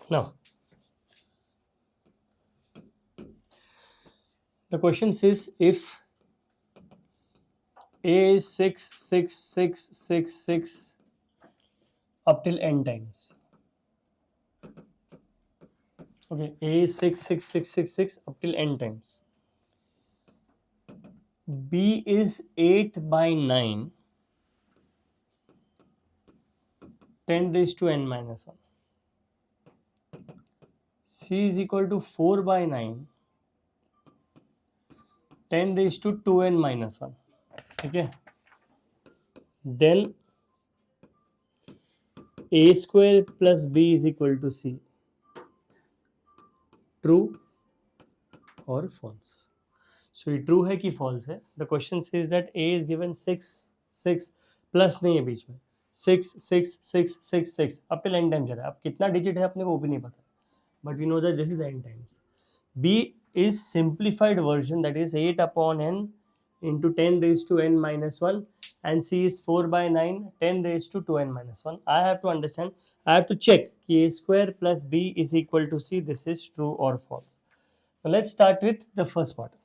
Now, the question says if A is 6, 6, 6, 6, 6 up till n times. Okay, A is 6, 6, 6, 6, 6 up till n times. B is 8 by 9, 10 raised to n minus 1. C is equal to 4 by 9, 10 raised to 2n minus 1. Okay. Then A square plus B is equal to C. True or false? So ये true है कि false है? The question says that A is given 6, 6 plus नहीं है बीच में 6, 6, 6, 6, 6 up till n times जा रहा है. अब कितना digit है अपने को वो भी नहीं पता. But we know that this is n times. B is simplified version, that is 8 upon n into 10 raised to n minus 1, and C is 4 by 9, 10 raised to 2n minus 1. I have to understand, I have to check कि A square plus B is equal to C. This is true or false. Now let's start with the first part.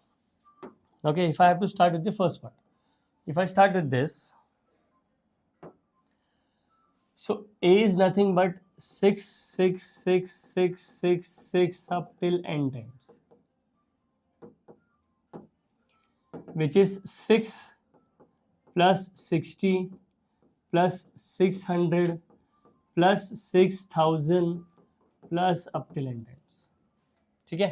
Okay, if I have to start with the first part, if I start with this, so A is nothing but 6, 6, 6, 6, 6, 6 up till n times, which is 6 plus 60 plus 600 plus 6000 plus up till n times. ठीक है,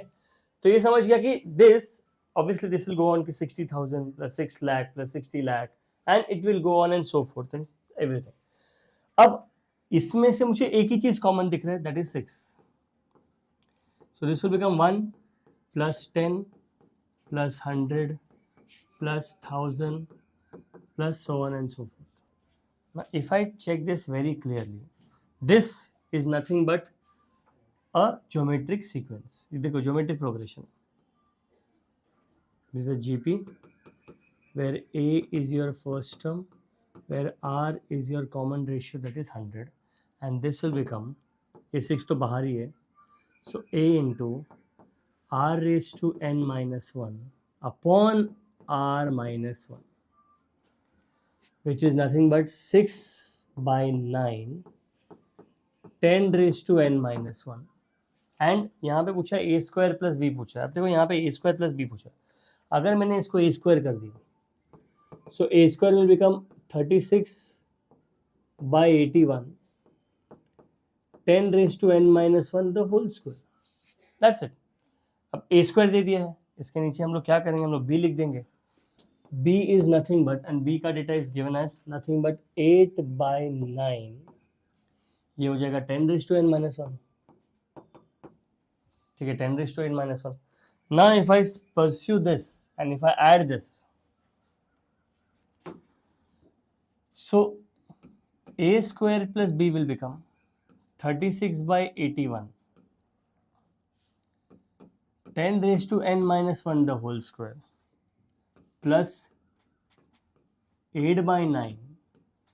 तो ये समझ गया कि this obviously this will go on to 60,000 plus 6 lakh plus 60 lakh and it will go on and so forth and everything. अब इसमें से मुझे एक ही चीज कॉमन दिख रहा है, that is 6. So this will become 1 plus 10 plus 100 plus 1000 plus so on and so forth. Now if I check this very clearly, this is nothing but a geometric sequence. ये देखो geometric progression. This is the GP where A is your first term, where R is your common ratio, that is 100, and this will become, ये 6 तो बाहर ही है, so A into R raised to n minus 1 upon R minus 1, which is nothing but 6 by 9, 10 raised to n minus 1. And यहाँ पे पूछा ए square plus B पूछा है. अब देखो यहाँ पे ए स्क्वायर प्लस बी पूछा है. अगर मैंने इसको ए स्क्वायर कर दिया, so A square will become 36 by 81, 10 raise to N minus 1 the whole square. That's it. अब ए स्क्वायर दे दिया है, इसके नीचे हम लोग क्या करेंगे, हम लोग बी लिख देंगे. B is nothing but, and B का data is given as nothing but 8 by 9, ये हो जाएगा 10 रेज टू एन माइनस 1. ठीक है, 10 raised to n minus 1. Now if I pursue this and if I add this, so a square plus b will become 36 by 81, 10 raised to n minus 1 the whole square, plus 8 by 9,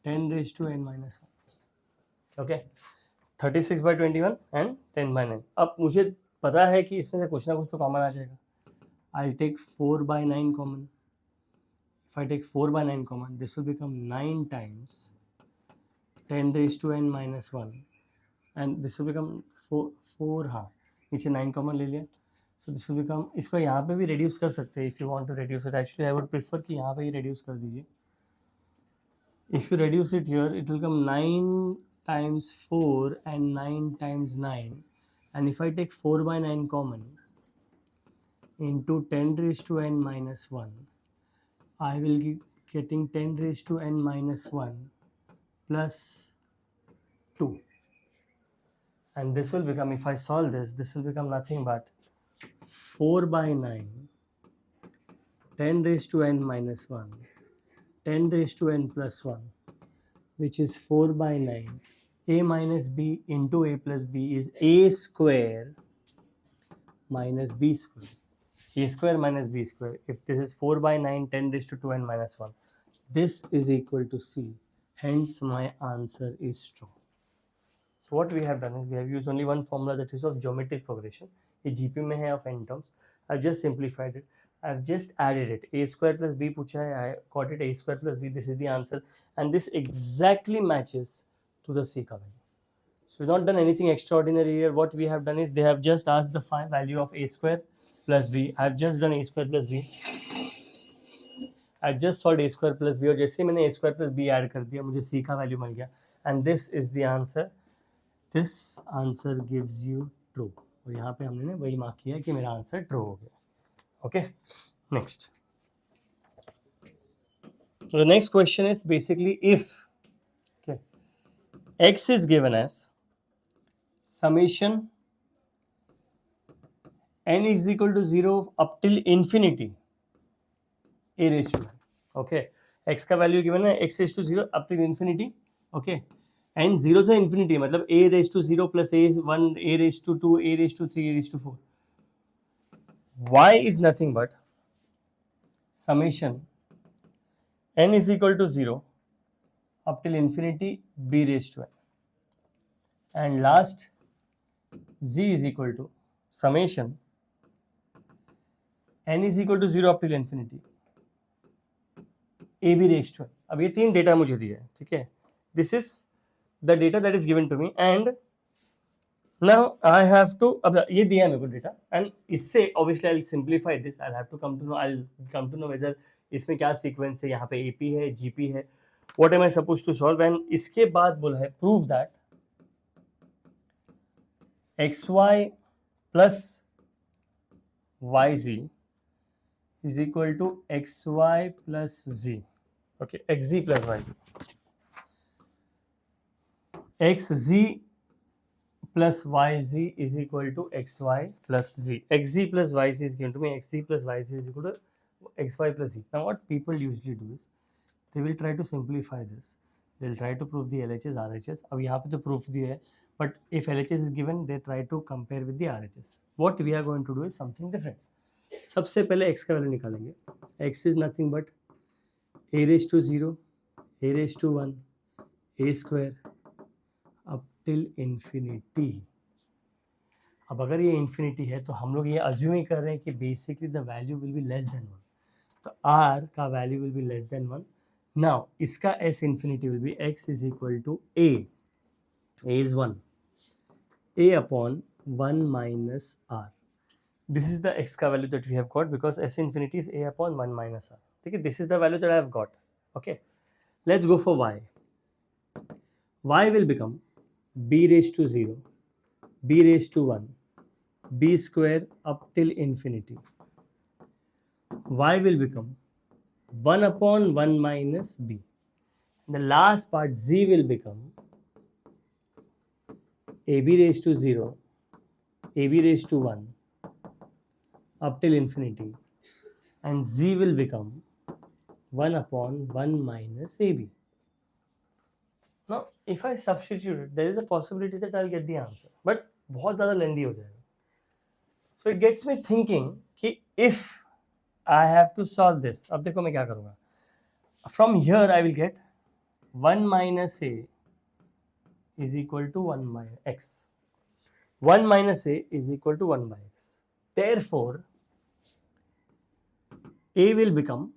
10 raised to n minus 1. Okay, 36 by 21 and 10 by 9. अब मुझे पता है कि इसमें से कुछ ना कुछ तो कॉमन आ जाएगा. I'll take 4 by 9 common. If I take 4 by 9 common, this will become 9 times 10 raised to n minus 1, and this will become 4 हाँ, नीचे 9 common ले लिया. So this will become, इसको यहाँ पे भी reduce कर सकते हैं if you want to reduce it. Actually I would prefer कि यहाँ पे ही reduce कर दीजिए. If you reduce it here, it will come 9 times 4 and 9 times 9, and if I take 4 by 9 common into 10 raised to n minus 1, I will be getting 10 raised to n minus 1 plus 2, and this will become, if I solve this will become nothing but 4 by 9, 10 raised to n minus 1, 10 raised to n plus 1, which is 4 by 9. A minus b into a plus b is a square minus b square. A square minus b square. If this is 4 by 9, 10 raised to 2n minus 1, this is equal to C. Hence my answer is true. So what we have done is we have used only one formula, that is of geometric progression. ये GP में है of n terms. I've just simplified it. I've just added it. A square plus B पूछा है. I got it. A square plus B. This is the answer, and this exactly matches to the C का value. So we've not done anything extraordinary here. What we have done is they have just asked the value of A square plus B. I've just done A square plus B. I just solved A square plus B, और जैसे ही मैंने A square plus B add कर दिया मुझे C का value मिल गया, and this is the answer. This answer gives you true. और यहाँ पे हमने वही मार्क किया कि मेरा आंसर ट्रू हो गया. Okay, next. So the next question is basically if okay, x is given as summation n is equal to 0 up till infinity a raised to n. Okay, x का value given है x raised to 0 up till infinity. Okay, and 0 से infinity मतलब a raised to 0 plus a1 a raised to 2 a raised to 3 a raised to 4. y is nothing but summation n is equal to 0 up till infinity b raised to n, and last z is equal to summation n is equal to 0 up till infinity a b raised to n. अब ये तीन data मुझे दिया है, ठीक है. This is the data that is given to me, and now I have to, अब ये दिया है मेरे को डेटा, एंड इससे obviously I will simplify this. I have to come to know whether इसमें क्या सीक्वेंस है, यहाँ पे एपी है, जीपी है, what am I supposed to solve. And इसके बाद बोला है prove that x y plus y z is equal to xy plus z. Okay, xz plus yz. xz plus yz is equal to xy plus z. xz plus yz is given to me. xz plus yz is equal to xy plus z. Now what people usually do is they will try to simplify this. They'll try to prove the LHS, RHS. अब यहाँ पे तो proof दिया है, but if LHS is given, they try to compare with the RHS. What we are going to do is something different. सबसे पहले x का value निकालेंगे. x is nothing but a raise to 0 a raise to 1 a square up till infinity. अब अगर ये infinity है तो हम लोग ये अज्यूम ही कर रहे हैं कि basically the value will be less than 1, तो r का value will be less than 1. Now इसका s infinity will be x is equal to a is 1 a upon 1 minus r. This is the x का value that we have got because s infinity is a upon 1 minus r. ठीक है, this is the value that I have got. Okay, let's go for y. y will become b raised to 0, b raised to 1, b square up till infinity. y will become 1 upon 1 minus b. The last part z will become ab raised to 0, ab raised to 1 up till infinity, and z will become 1 upon 1 minus ab. Now if I substitute it, there is a possibility that I'll get the answer, but बहुत ज़्यादा lengthy हो जाएगा. So it gets me thinking कि if I have to solve this, अब देखो मैं क्या करूँगा. From here I will get 1 minus a is equal to 1 by x. 1 minus a is equal to 1 by x. Therefore a will become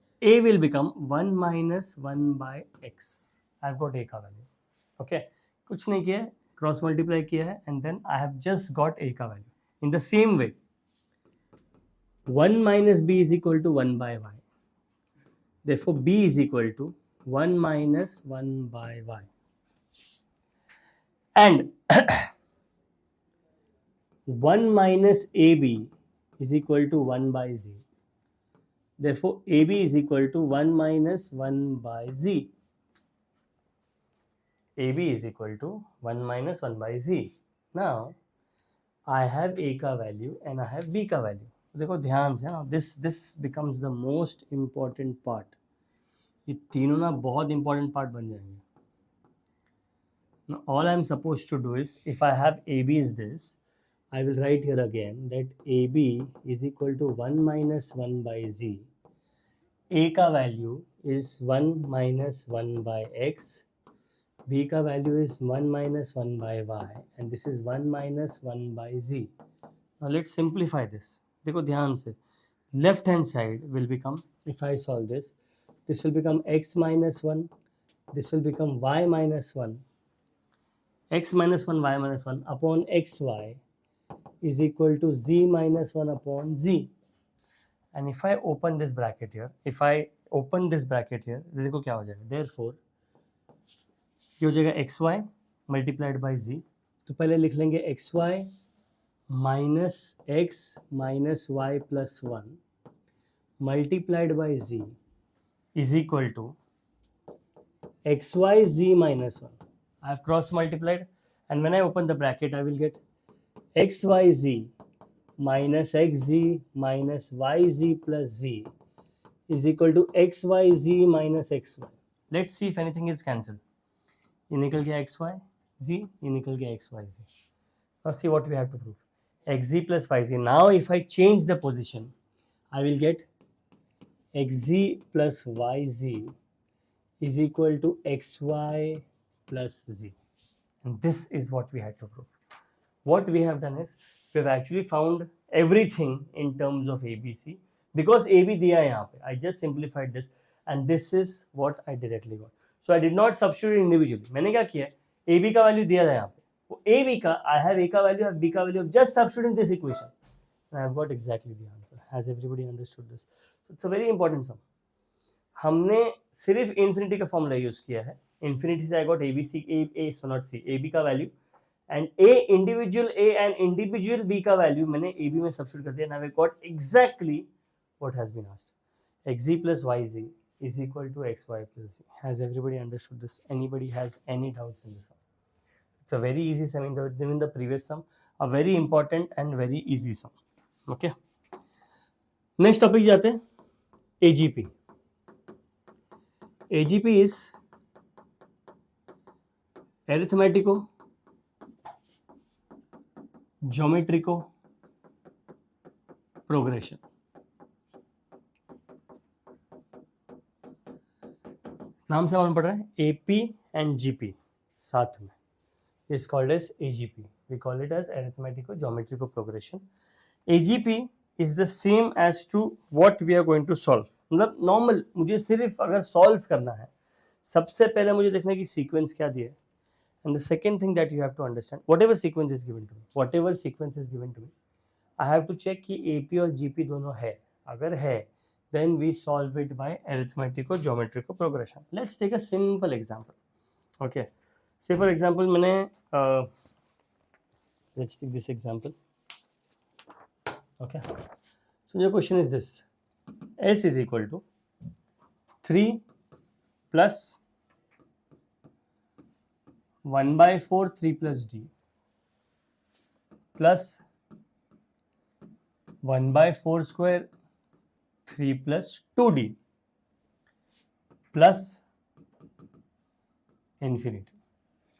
1 minus 1 by x. I've got a का value. Okay, कुछ नहीं किया है, cross multiply किया है, and then I have just got a का value. In the same way, 1 minus b is equal to 1 by y. Therefore b is equal to 1 minus 1 by y. And 1 minus ab is equal to 1 by z. Therefore ab is equal to 1 minus 1 by z. ab is equal to 1 minus 1 by z. Now I have a का value and I have b का value. देखो ध्यान से ना, this becomes the most important part. ये तीनों ना बहुत important part बन जाएंगे. Now all I am supposed to do is, if I have ab is this, I will write here again that ab is equal to 1 minus 1 by z. A का value is 1 minus 1 by x. b का value is 1 minus 1 by y and this is 1 minus 1 by z. Now let's simplify this. देखो ध्यान से, left hand side will become, if I solve this will become x minus 1, this will become y minus 1, x minus 1 y minus 1 upon xy is equal to z minus 1 upon z. And if I open this bracket here, देखो क्या हो जाएगा, therefore ये हो जाएगा x y multiplied by z. तो पहले लिख लेंगे x y minus y plus 1 multiplied by z is equal to x y z minus 1. I have cross multiplied and when I open the bracket I will get x y z minus x z minus y z plus z is equal to x y z minus x y. Let's see if anything is cancelled. ये निकल गया x y जी, ये निकल गया x y z. Now see what we have to prove. xz plus yz. Now if I change the position, I will get xz plus yz is equal to xy plus z. And this is what we had to prove. What we have done is, we have actually found everything in terms of ABC. Because AB दिया है यहाँ पे, I just simplified this and this is what I directly got. So I did not substitute individually. मैंने क्या किया, AB का value दिया था यहाँ पे, वो AB का, I have A का वैल्यू, I have B का value, just substituting this equation and I have got exactly the answer. Has everybody understood this? So it's a very important sum. हमने सिर्फ इन्फिनिटी का formula use किया है. Infinity से I got ABC, A so not C, AB का value and individual A and individual B का value मैंने AB में सब्स्टिट्यूट कर दिया. Now we got exactly what has been asked. xz plus yz is equal to xy plus z. Has everybody understood this? Anybody has any doubts in this sum? It's a very easy sum. In the previous sum, a very important and very easy sum. Okay. Next topic जाते हैं, AGP. AGP is arithmetico geometrico progression. नाम से मालूम पड़ रहा है, AP and GP साथ में. Is called as AGP. We call it as arithmetico geometrico progression. AGP is the same as to what we are going to solve. मतलब normal, मुझे सिर्फ अगर सॉल्व करना है, सबसे पहले मुझे देखना है कि सीक्वेंस क्या दिया है. And the second thing that you have to understand, whatever sequence is given to me, I have to check कि AP और GP दोनों है. अगर है, then we solve it by arithmetico geometrico progression. Let's take a simple example. Okay, say for example मैंने let's take this example. Okay, so your question is this: S is equal to 3 plus 1 by 4 3 plus d plus 1 by 4 square 3 plus 2d plus infinity.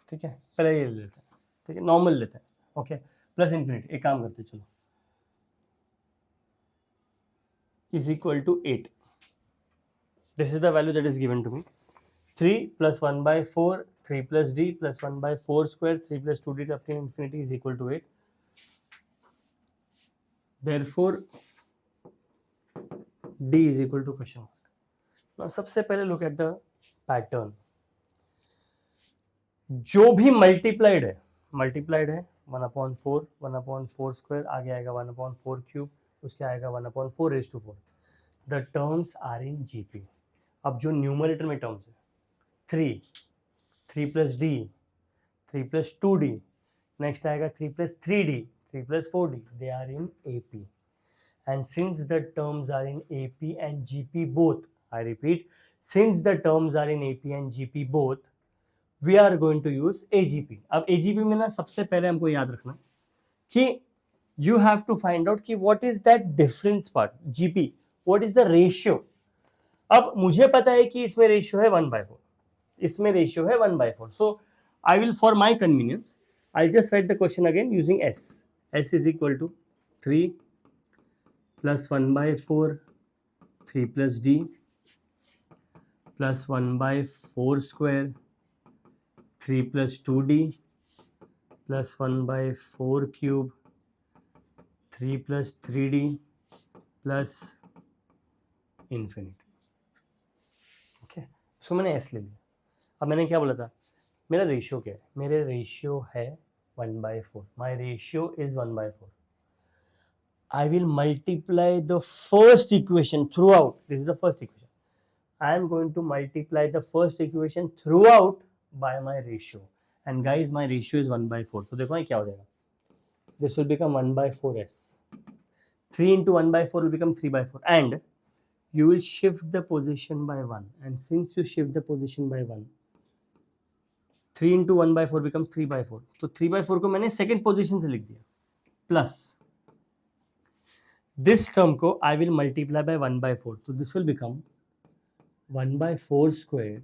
ठीक है, पहले ये लेते हैं. ठीक है, normal लेते हैं. Okay, plus infinity. एक काम करते चलो, is equal to 8. This is the value that is given to me. 3 plus 1 by 4 3 plus d plus 1 by 4 square 3 plus 2d up to infinity is equal to 8. Therefore d is equal to question mark. Now सबसे पहले look at the pattern. जो भी multiplied है 1/4 1/4 square, आगे आएगा 1/4 cube, उसके आएगा 1/4 raised to 4. The terms are in GP. अब जो न्यूमरेटर में टर्म्स है 3 plus D 3 plus 2d, next आएगा 3 plus 3d 3 plus 4d, they are in AP. And since the terms are in AP and GP both, I repeat, since the terms are in AP and GP both, we are going to use AGP. अब AGP में ना सबसे पहले हमको याद रखना कि you have to find out कि what is that difference part. GP, what is the ratio? अब मुझे पता है कि इसमें रेशियो है 1/4, इसमें रेशियो है 1/4. So I will, for my convenience, I'll just write the question again using S. S is equal to 3 plus 1/4 3 plus d plus 1/4 square 3 plus 2d plus 1 by 4 cube 3 plus 3d plus infinity. Okay, इसको मैंने S ले लिया। अब मैंने क्या बोला था, मेरा रेशियो क्या है, मेरे रेशियो है 1/4, my ratio is 1/4। I will multiply the first equation throughout, this is the first equation, I am going to multiply the first equation throughout by my ratio, and guys my ratio is 1/4। तो देखो क्या हो जाएगा, this will become 1/4s, 3 into 1/4 will become 3/4, and you will shift the position by 1, and since you shift the position by 1, 3 into 1/4 becomes 3/4, तो 3/4 को मैंने second position से लिख दिया, प्लस दिस टर्म को आई विल मल्टीप्लाई बाय 1/4, तो this will become 1/4 square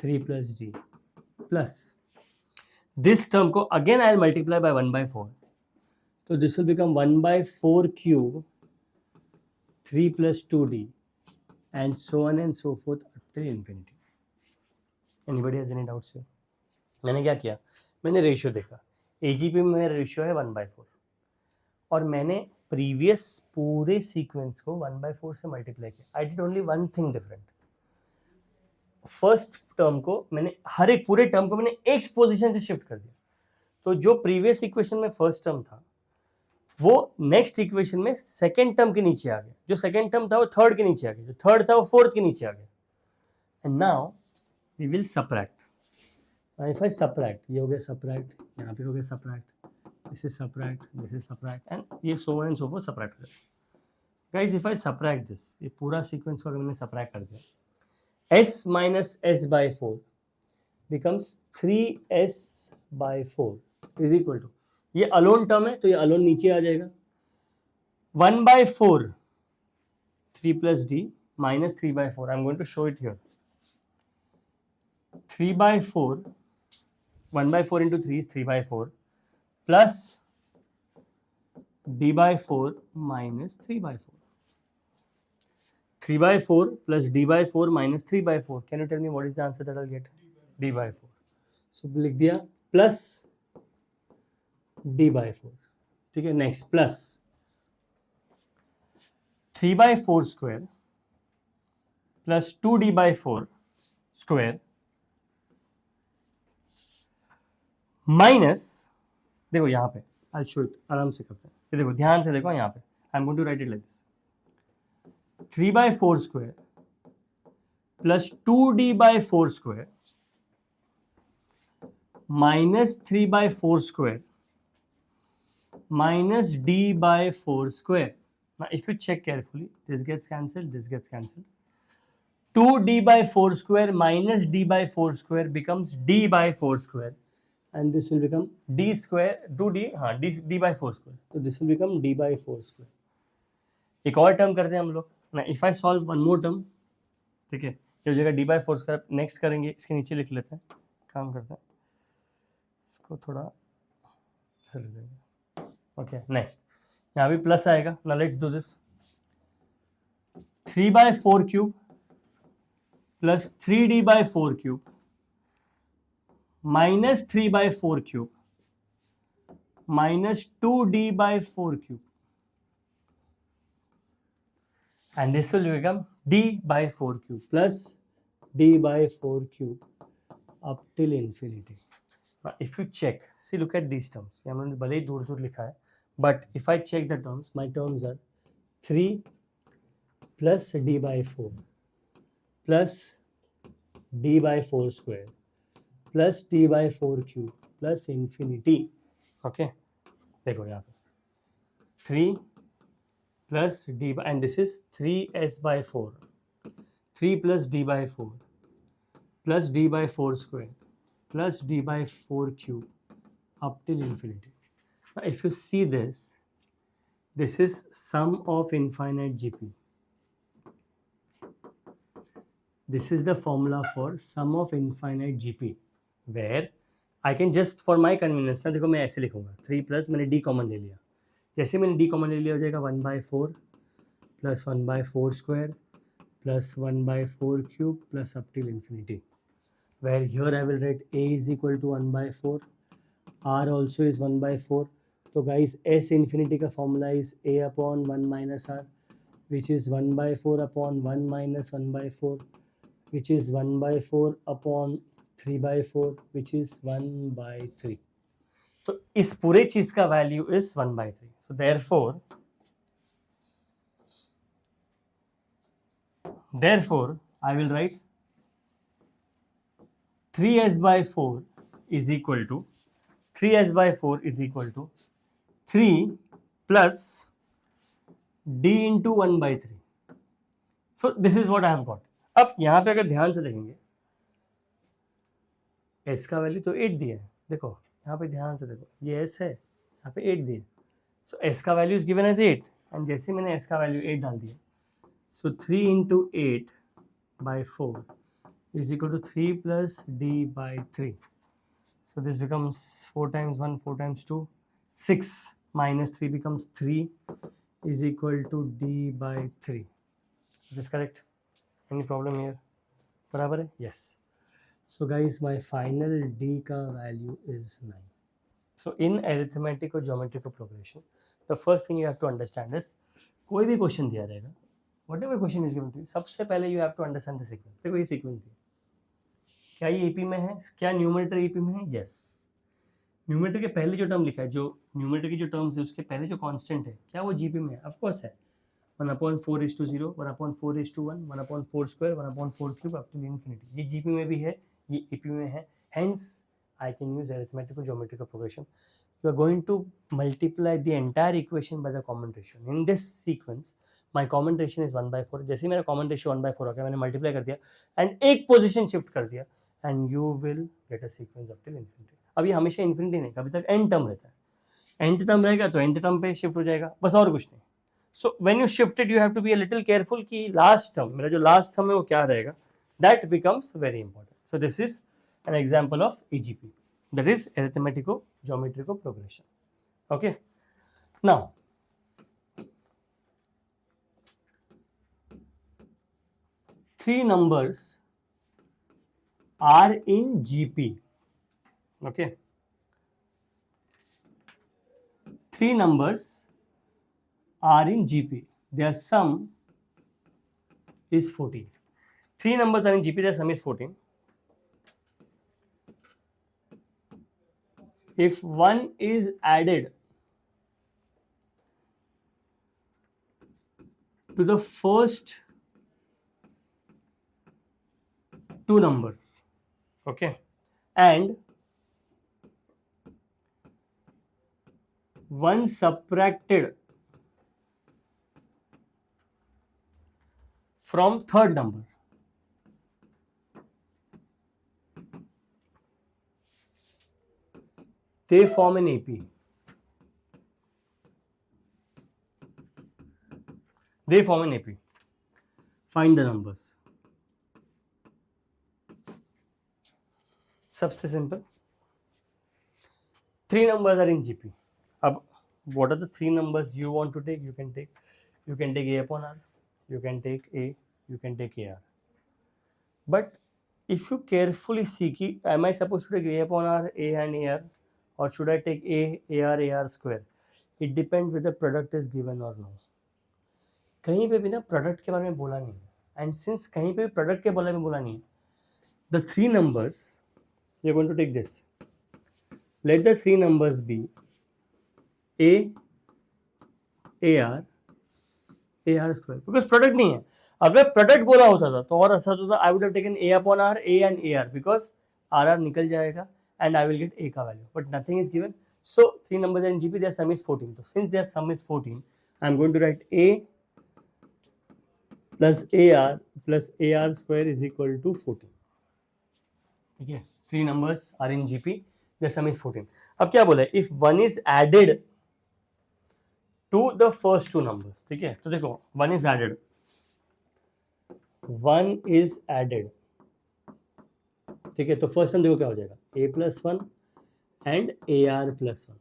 3 plus d, plus this term को again I will multiply by 1/4, so this will become 1/4 cube 3 plus 2d and so on and so forth up till infinity. Anybody has any doubts here? मैंने क्या किया, मैंने ratio देखा, AGP में मेरा ratio है 1/4 और मैंने प्रीवियस पूरे सीक्वेंस को 1/4 से मल्टीप्लाई किया। I did only one thing different, first term को मैंने, हर एक पूरे टर्म को मैंने एक पोजीशन से शिफ्ट कर दिया, तो जो प्रीवियस इक्वेशन में फर्स्ट टर्म था वो नेक्स्ट इक्वेशन में सेकेंड टर्म के नीचे आ गया, जो सेकेंड टर्म था वो थर्ड के नीचे आ गया, जो थर्ड था वो फोर्थ के नीचे आ गया, and now we will subtract. If I subtract, ये हो गया सबट्रैक्ट, यहाँ पे हो गया subtract, this is subtract, this is subtract, and ये so on and so forth subtract कर। Guys if I subtract this, ये पूरा सीक्वेंस को अगर मैंने सबट्रैक्ट कर दिया, s minus s/4 becomes 3s/4 is equal to, ये अलोन टर्म है तो ये अलोन नीचे आ जाएगा, 1/4 3 plus d minus 3/4, I am going to show it here, 3/4, 1/4 into 3 is 3/4 plus d/4 minus 3/4, 3/4 plus d/4 minus 3/4, can you tell me what is the answer that I'll get? d/4, so लिख दिया plus d/4, ठीक है। Next plus 3/4 square plus 2d/4 square minus, देखो यहाँ पे I show it, आराम से करते हैं, ये देखो ध्यान से देखो यहाँ पे, I am going to write it like this, 3/4 square plus 2d/4 square minus 3/4 square minus d/4 square. Now if you check carefully, this gets cancelled, this gets cancelled, 2d/4 square minus d/4 square becomes d/4 square, and this will become d square, 2d, हाँ d/4 square, so this will become d/4 square. एक और term करते हैं हम लोग ना, if I solve one more term, ठीक है, ये हो जाएगा d/4 स्क्वायर, नेक्स्ट करेंगे इसके नीचे लिख लेते हैं, काम करते हैं इसको थोड़ा ऐसे लिख देंगे, ओके नेक्स्ट, यहाँ भी प्लस आएगा, ना let's do this, 3/4 cube plus 3d/4 cube minus 3/4 cube minus 2d/4 cube, and this will become d/4 cube plus d/4 cube up till infinity. Now if you check, see look at these terms, ये हमने भले ही दूर दूर लिखा है, but if I check the terms, my terms are 3 plus d/4 plus d/4 square plus d/4 cube plus infinity, okay, देखो यहाँ पे 3 plus d, and this is 3s/4, 3 plus d/4 plus d/4 square plus d/4 cube up till infinity. Now if you see this, this is sum of infinite GP. This is the formula for sum of infinite GP, where I can just for my convenience ना, देखो मैं ऐसे लिखूंगा, 3 plus मैंने d common ले लिया, जैसे मैंने d कॉमन ले लिया हो जाएगा 1/4 plus 1/4 square plus 1/4 cube plus up till infinity, where here I will write a is equal to 1 by 4, r also is 1 by 4. तो guys s infinity का formula is a upon 1 minus r, which is 1 by 4 upon 1 minus 1 by 4, which is 1 by 4 upon 3 by 4, which is 1 by 3. तो इस पूरे चीज का value is 1 by 3. So therefore I will write 3s by 4 is equal to 3 plus d into 1 by 3. So this is what I have got. अब यहाँ पे अगर ध्यान से देखेंगे s का वैल्यू तो 8 दिया है, देखो यहाँ पे ध्यान से देखो, ये s है, यहाँ पे 8 दिया. सो s का value is given as 8, and जैसे मैंने s का वैल्यू 8 डाल दिया, so 3 into 8 by 4 is equal to 3 plus d by 3. So this becomes 4 times 1, 4 times 2, 6 minus 3 becomes 3 is equal to d by 3. Is this correct? Any problem here? बराबर है? Yes. So guys, my final d का value is 9. So in arithmetic or geometrical progression, the first thing you have to understand is, कोई भी question दिया रहेगा, whatever question is given to you, सबसे पहले you have to understand the sequence. देखो ये sequence थी, क्या ये एपी में है, क्या न्यूमरेटर एपी में है? यस. न्यूमरेटर के पहले जो टर्म लिखा है, जो न्यूमरेटर की जो टर्म्स है उसके पहले जो कांस्टेंट है, क्या वो जीपी में है? ऑफ कोर्स है. 1/4:0, 1/4:1, 1/4 square, 1/4 cube up to infinity. ये जीपी में भी है, ये एपी में है. Hence I can use arithmetic और geometrical progression. You are going to multiply the entire equation by the common ratio. In this sequence, my common ratio is 1/4. जैसे मेरा common ratio 1/4 हो गया, मैंने multiply कर दिया and एक position shift कर दिया, and you will get a sequence up till infinity. अब ये हमेशा infinity नहीं, कभी तक n term रहता है. nth term रहेगा तो nth term पे shift हो जाएगा, बस और कुछ नहीं. So when you shift it, you have to be a little careful कि last term, मेरा जो last term है वो क्या रहेगा, that becomes very important. So this is an example of AGP. That is arithmetico-geometrical progression. Okay. Now, three numbers are in GP. Okay. Three numbers are in GP. Their sum is 14. Three numbers are in GP. Their sum is 14. If one is added to the first two numbers, okay, and one subtracted from third number, they form an AP. They form an AP. Find the numbers. सबसे simple. Three numbers are in GP. अब what are the three numbers you want to take? You can take A upon R. You can take A. You can take AR. But if you carefully see, am I supposed to take A upon R, A and AR? Or should I take A, AR, AR square? It depends whether product is given or no. कहीं पे भी ना product के बारे में बोला नहीं है, एंड सिंस कहीं पे भी प्रोडक्ट के बारे में बोला नहीं है, the three numbers you are going to take this. Let the three numbers be A, AR, AR square, because product नहीं है. अगर प्रोडक्ट बोला होता था तो और अच्छा होता. आई would have taken A upon R, A and AR, because RR निकल जाएगा and I will get A का value, but nothing is given. So three numbers are in GP, their sum is 14. So since their sum is 14, I am going to write A plus AR plus AR square is equal to 14. Okay, three numbers are in GP, their sum is 14. अब क्या बोला है? If one is added to the first two numbers, ठीक है, तो देखो one is added, ठीक है, तो फर्स्ट टर्म देखो क्या हो जाएगा, A+1 and AR + 1.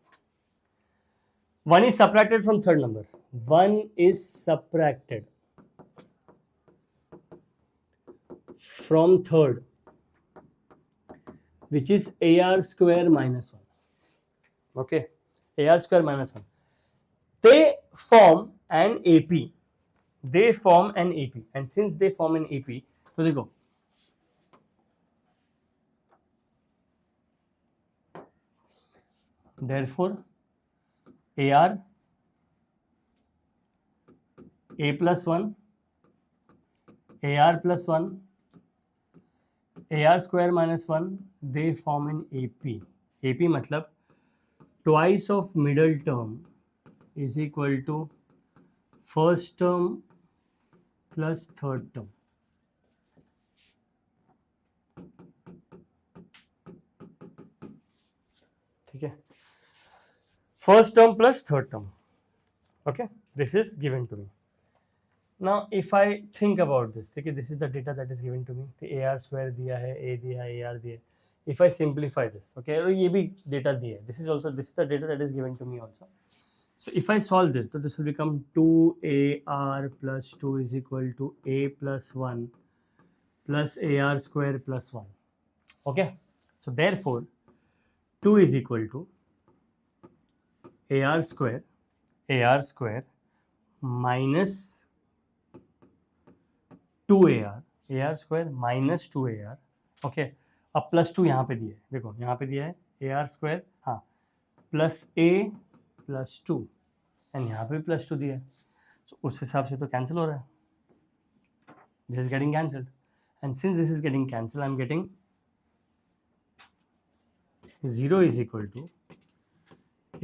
One is subtracted from third number. One is subtracted from third. which is AR square minus 1. Okay, AR square minus 1. They form an AP. They form an AP, and since they form an AP, तो देखो therefore AR A plus 1 AR plus 1 AR square minus 1 they form an AP. AP मतलब twice of middle term is equal to first term plus third term. ठीक है, first term plus third term. Okay, this is given to me. Now if I think about this, ठीक है, this is the data that is given to me. The AR square दिया है, A दिया है, AR दिया है. If I simplify this, okay, और ये भी data दिया है. This is the data that is given to me also. So if I solve this, so this will become 2AR plus 2 is equal to A plus 1 plus AR square plus 1. Okay, so therefore 2 is equal to AR square minus 2AR, AR square minus 2AR. Okay, अब plus 2 यहाँ पे दिया है, देखो यहाँ पे दिया है AR स्क्वायर, हाँ, प्लस A प्लस 2 एंड यहाँ पे भी प्लस 2 दिया है. सो उस हिसाब से तो कैंसिल हो रहा है. This is getting cancelled, and since this is getting cancelled I am getting 0 is equal to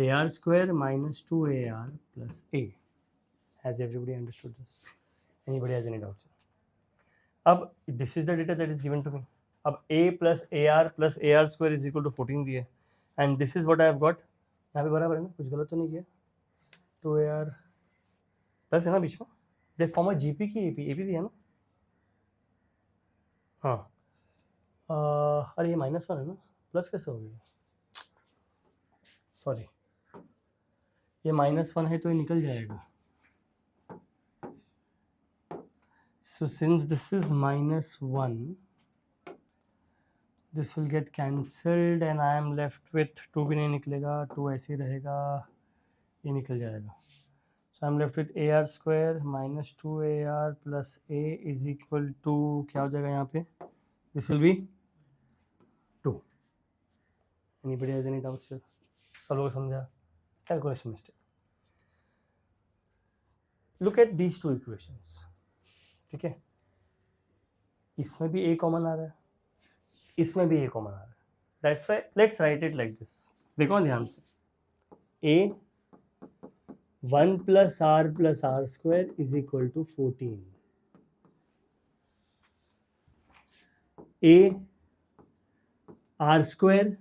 AR square minus 2AR plus A. Has everybody understood this? Anybody has any doubts? अब this is the data that is given to me. अब A plus AR square is equal to 14 दिए, and this is what I have got. यहाँ पे बराबर है ना, कुछ गलत तो नहीं किया. 2AR प्लस है ना बीच में, दे फॉर्म अ GP की AP दिया ना. हाँ, अरे ये -1 है ना, प्लस कैसे हो गया? सॉरी, ये -1 है तो ये निकल जाएगा. So since this is -1, this will get cancelled and I am left with 2 भी नहीं निकलेगा, 2 ऐसे ही रहेगा, ये निकल जाएगा. So I am left with AR square minus 2AR plus A is equal to, क्या हो जाएगा यहाँ पे? This will be 2. Anybody has any doubts here? सब लोग समझा? Calculation mistake. Look at these two equations. ठीक है, इसमें भी A कॉमन आ रहा है, इसमें भी A कॉमन आ रहा है. That's why let's write it like this. देखो ध्यान से, A 1 plus R square is equal to 14. A R square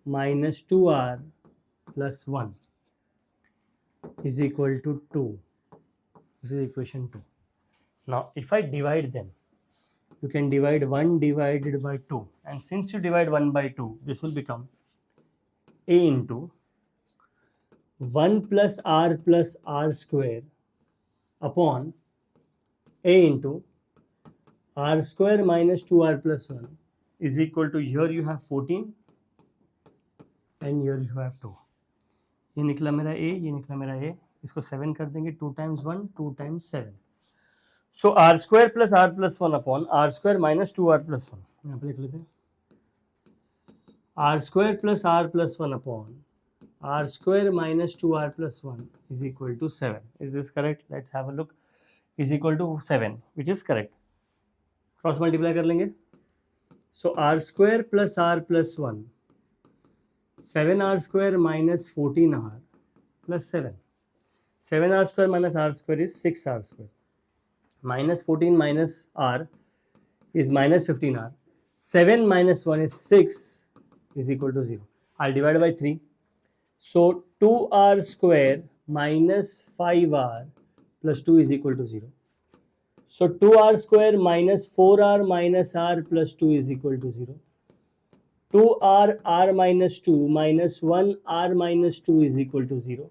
minus 2R plus 1 is equal to 2. This is equation 2. Now if I divide them, you can divide 1 divided by 2, and since you divide 1 by 2, this will become A into 1 plus R square upon A into R square minus 2R plus 1 is equal to, here you have 14 and here you have 2. ये निकला मेरा A, ये निकला मेरा A, इसको 7 कर देंगे, 2 times 1, 2 times 7. So R square plus R plus 1 upon R square minus 2R plus 1. यहाँ पे लिख लेते हैं, R square plus R plus 1 upon R square minus 2R plus 1 is equal to 7. Is this correct? Let's have a look. Is equal to 7, which is correct. Cross multiply कर लेंगे. So R square plus R plus 1, 7R square minus 14R plus 7. 7R square minus R square is 6R square. Minus 14 minus R is minus 15R. 7 minus 1 is 6 is equal to 0. I'll divide by 3. So 2R square minus 5R plus 2 is equal to 0. So 2R square minus 4R minus R plus 2 is equal to 0. 2R R minus 2 minus 1 R minus 2 is equal to 0.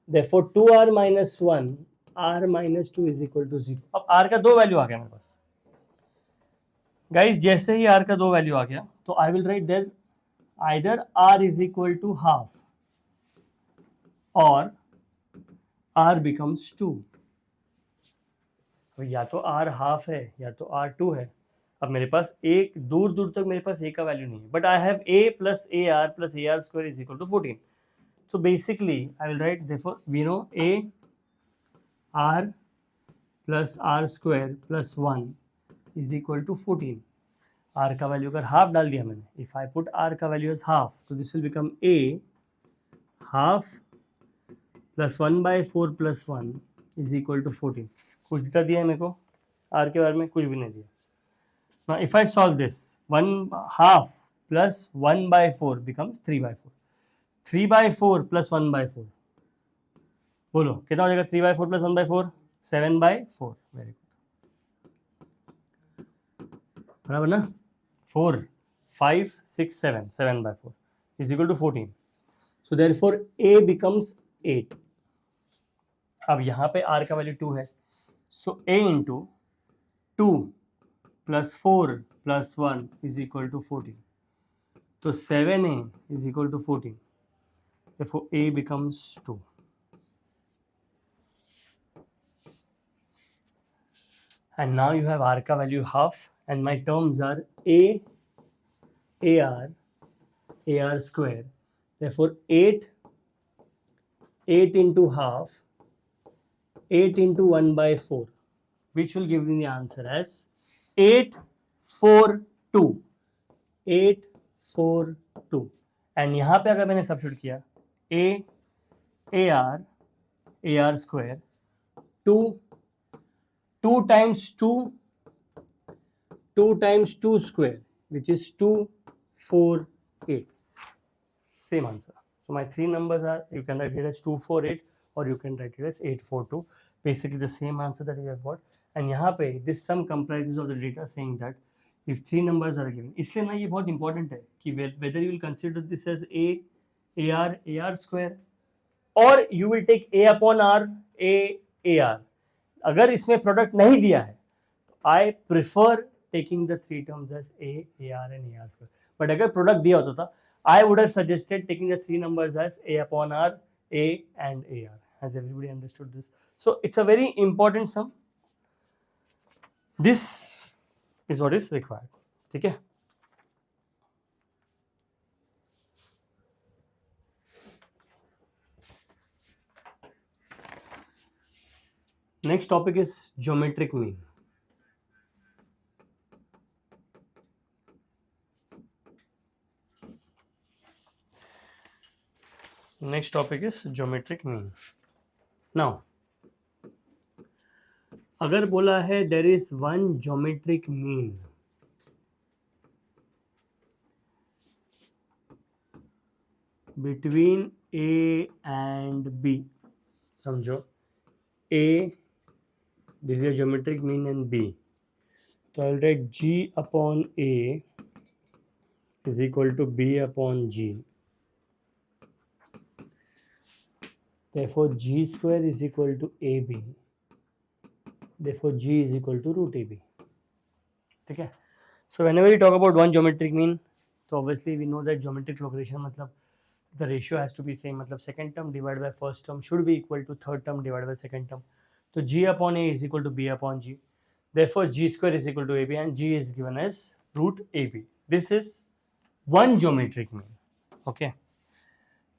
Therefore 2R minus 1 R minus 2 is equal to 0. अब R का दो value आ गया मेरे पास. Guys जैसे ही r का 2 value आ गया तो I will write there either r is equal to half और r बिकम्स 2। या तो r हाफ है या तो r 2 है। अब मेरे पास एक दूर दूर तक मेरे पास a का वैल्यू नहीं है, but I have a plus a r plus a r square is equal to 14। So basically I will write, therefore we know a r plus r square plus 1 is equal to 14। r का value अगर half डाल दिया मैंने, if I put r का value as half, so this will become a half plus 1 by 4 plus 1 is equal to 14। कुछ data दिया है मेरे को r के बारे में? कुछ भी नहीं दिया। Now if I solve this, 1 half plus 1 by 4 becomes 3 by 4। 3 by 4 plus 1 by 4 बोलो कितना हो जाएगा? 3 by 4 plus 1 by 4 7 by 4। Very good, बराबर ना? 4 5 6 7 7 by 4 is equal to 14। so therefore a becomes 8। अब यहाँ पे r का वैल्यू 2 है, so a into 2 plus 4 plus 1 is equal to 14। तो 7a is equal to 14, therefore a becomes 2। and now you have r ka value half and my terms are a ar square, therefore 8 into half 8 into 1 by 4, which will give me the answer as 842 842। and यहाँ पे अगर मैंने substitute किया ar square 2 times 2 square, which is 248। same answer। so my three numbers are, you can write it as 248 or you can write it as 842, basically the same answer that you have got। and यहाँ पे this sum comprises of the data saying that if three numbers are given, इसलिए ना ये बहुत important है कि whether you will consider this as ar square or you will take a upon r ar। अगर इसमें प्रोडक्ट नहीं दिया है तो I prefer taking the three terms as a r and a r square, but अगर product दिया होता था I would have suggested taking the three numbers as a upon r a and a r. Has everybody understood this? So it's a very important sum, this is what is required. ठीक है, next topic is geometric mean। next topic is geometric mean। now अगर बोला है there is one geometric mean between a and b, समझो a, this is a geometric mean, and b, so I'll write g upon a is equal to b upon g, therefore g square is equal to ab, therefore g is equal to root ab। ठीक है, so whenever we talk about one geometric mean, so obviously we know that geometric progression मतलब the ratio has to be same, मतलब second term divided by first term should be equal to third term divided by second term। तो g upon a is equal to b upon g, therefore g square is equal to ab and g is given as root ab। this is one geometric mean। okay,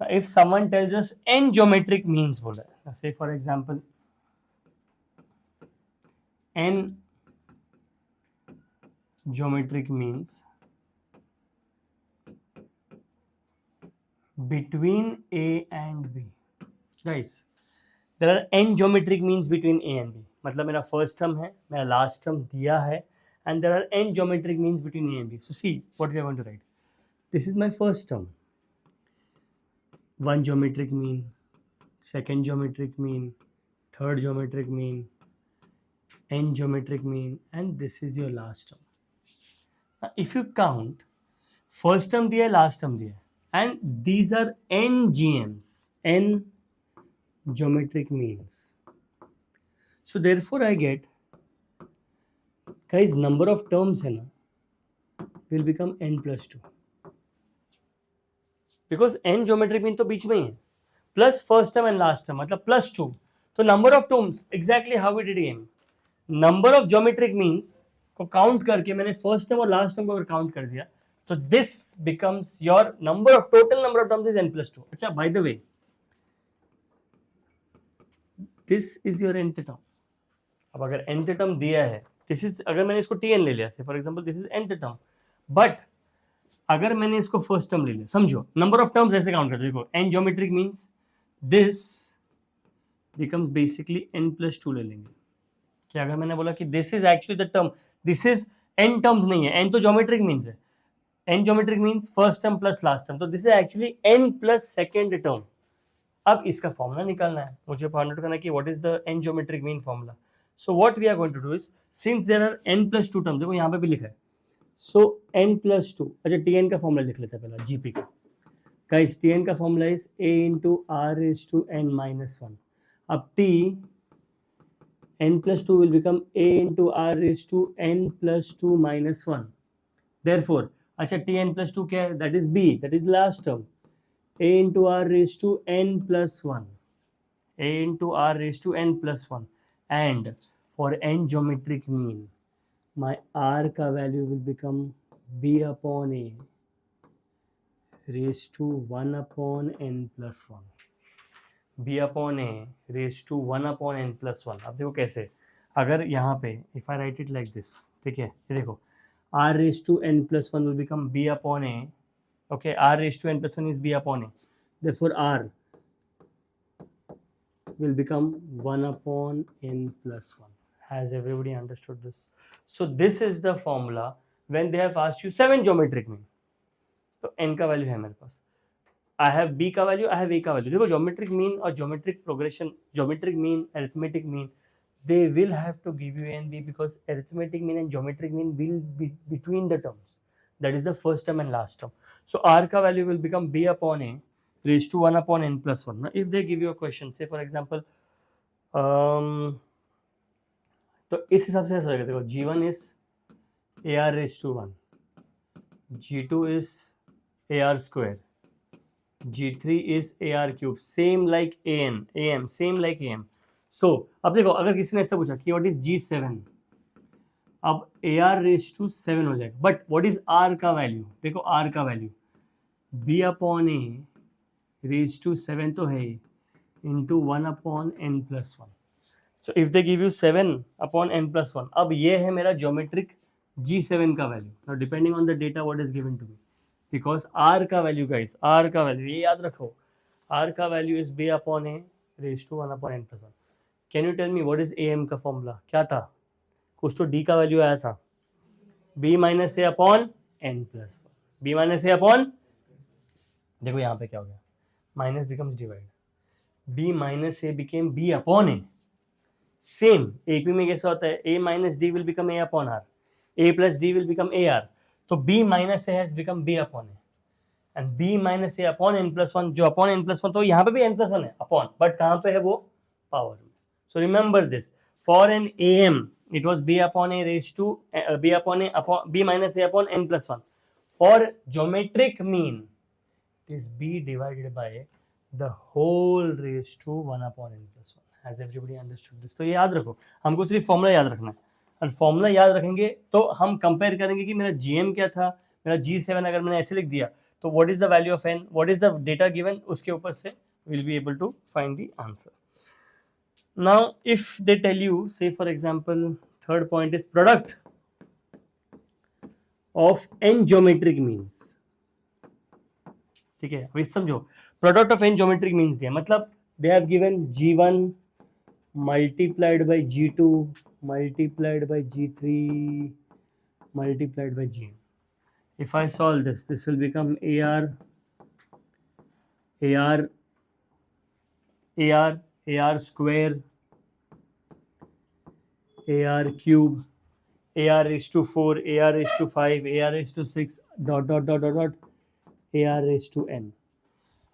now if someone tells us n geometric means बोला है, say for example n geometric means between a and b, guys there are n geometric means between a and b, मतलब मेरा first term है, मेरा last term दिया है, and there are n geometric means between a and b। so see what we are going to write, this is my first term, one geometric mean, second geometric mean, third geometric mean, n geometric mean, and this is your last term। now if you count, first term दिया है, last term दिया है, and these are n GMs, n geometric means, so therefore I get, guys number of terms है ना, will become n plus 2 because n geometric mean तो बीच में ही है, plus first term and last term मतलब plus 2. तो number of terms exactly how we did game, number of geometric means को count करके मैंने फर्स्ट टर्म और लास्ट टर्म को अगर काउंट कर दिया तो this becomes your number of total number of terms is n plus 2. अच्छा by the way this is your nth term. अब अगर nth टर्म दिया है, दिस इज, अगर मैंने इसको tn ले लिया से for example this is nth term, but अगर मैंने इसको फर्स्ट टर्म ले लिया, समझो नंबर ऑफ टर्म्स ऐसे काउंट करते देखो, n geometric means this becomes basically n plus 2 ले लेंगे. कि अगर मैंने बोला कि this is actually the term, this is n terms नहीं है, n तो ज्योमेट्रिक मींस है, n geometric means first term plus last term, तो this is actually n plus second term. अब इसका फॉर्मूला निकालना है, मुझे फाइंड आउट करना है कि what is the n geometric mean formula. So what we are going to do is, since there are n plus 2 terms, देखो यहाँ पे भी लिखा है, सो n प्लस 2, अच्छा tn का फॉर्मूला लिख लेते हैं पहले, gp का. गाइस tn का formula is a into r raised to n minus 1. अब t n plus 2 will become a into r raised to n plus 2 minus 1. Therefore, अच्छा tn plus 2 क्या है? That is b, that is last term. a into r raised to n plus 1. a into r raised to n plus 1. And for n geometric mean, my r का value will become b upon a raised to 1 upon n plus 1. b upon a raise to 1 upon n plus 1. अब देखो कैसे, अगर यहाँ पे if I write it like this, ठीक है, ये देखो r raise to n plus 1 will become b upon a. Okay, r raise to n plus 1 is b upon a, therefore r will become 1 upon n plus 1. Has everybody understood this? So this is the formula when they have asked you 7 geometric mean. तो n का value है मेरे पास, I have b का value, I have a का value. देखो geometric mean और geometric progression, geometric mean, arithmetic mean, they will have to give you a and b because arithmetic mean and geometric mean will be between the terms. That is the first term and last term. So r का value will become b upon a raised to 1 upon n plus 1. Now if they give you a question, say for example, तो इस हिसाब से ऐसा होगा, देखो g1 is ar raised to 1, g2 is ar square, g3 is ar cube, same like am, same like am. So अब देखो अगर किसी ने ऐसा पूछा कि what is g7, अब ar raised to 7 हो जाएगा, बट what is r का वैल्यू, देखो r का value b upon a raised to 7 तो है into 1 upon n plus 1. So if they give you 7 upon n plus 1, अब ये है मेरा ज्योमेट्रिक g7 का value. Now depending on the data what is given to me, because r का value guys, r का value ये याद रखो, r का value is b upon a raise to 1 upon n plus 1. Can you tell me what is am का formula क्या था? कुछ तो d का वैल्यू आया था, b minus a upon n plus 1, b minus a upon, देखो यहाँ पे क्या हो गया, minus becomes divide, b minus a became b upon a. Same AP में कैसा होता है, a minus d will become a upon r, a plus d will become ar. तो b minus a has become b upon a and b minus a upon n plus 1, जो upon n plus 1, तो यहाँ पे भी n plus 1 है upon, but कहाँ पे है वो, पावर में. So remember this, for n am it was b upon a raised to b upon a upon b minus a upon n plus 1. For geometric mean it is b divided by the whole raised to 1 upon n plus 1. Has everybody understood this? तो ये याद रखो, हमको सिर्फ formula याद रखना है, और फॉर्मूला याद रखेंगे तो हम कंपेयर करेंगे कि मेरा gm क्या था, मेरा g7 अगर मैंने ऐसे लिख दिया तो what is the value of n, what is the data given, उसके ऊपर से we'll be able to find the answer. Now if they tell you, say for example, third point is product of n geometric means. ठीक है, अभी समझो, product of n geometric means दिया, मतलब they have given g1 multiplied by g2 multiplied by g3 multiplied by gn. If I solve this, this will become ar square, ar cube, ar raised to 4, ar raised to 5, ar raised to 6, dot dot dot dot dot, ar raised to n.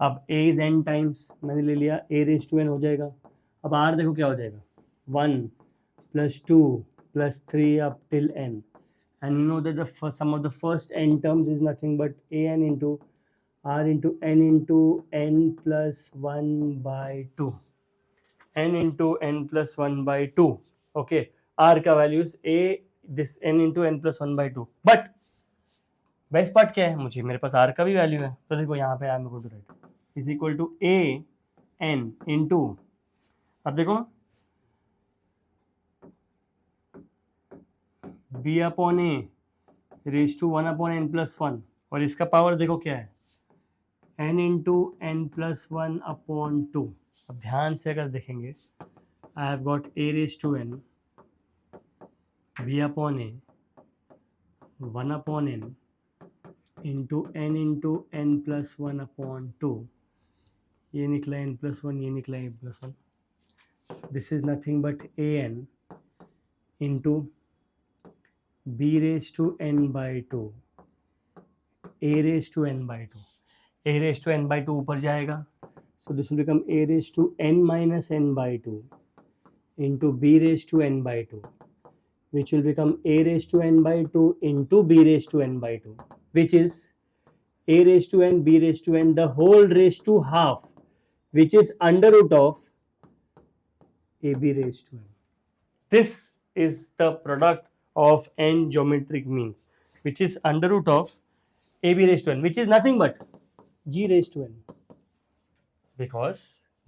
अब a is n times मैंने ले लिया, a raised to n हो जाएगा. अब r देखो क्या हो जाएगा, 1 plus 2 plus 3 up till n, and you know that the first, sum of the first n terms is nothing but an into r into n plus 1 by 2, n into n plus 1 by 2. Okay, r का value is a, this n into n plus 1 by 2. But best part क्या है, मुझे मेरे पास r का भी value है, तो देखो यहाँ पे I am going to write is equal to a n into, अब देखो b upon a raise to 1 upon n plus 1, और इसका पावर देखो क्या है n into n plus 1 upon 2. अब ध्यान से अगर देखेंगे, I have got a raise to n b upon a 1 upon n into n plus 1 upon 2. ये निकला n प्लस 1, ये निकला n plus 1. This is nothing but a n into b raise to n by 2, a raise to n by 2. a raise to n by 2 ऊपर जाएगा, so this will become a raised to n minus n by 2 into b raised to n by 2, which will become a raised to n by 2 into b raised to n by 2, which is a raised to n, b raised to n, the whole raised to half, which is under root of ab raised to n. This is the product of n geometric means, which is under root of ab raised to n, which is nothing but g raised to n, because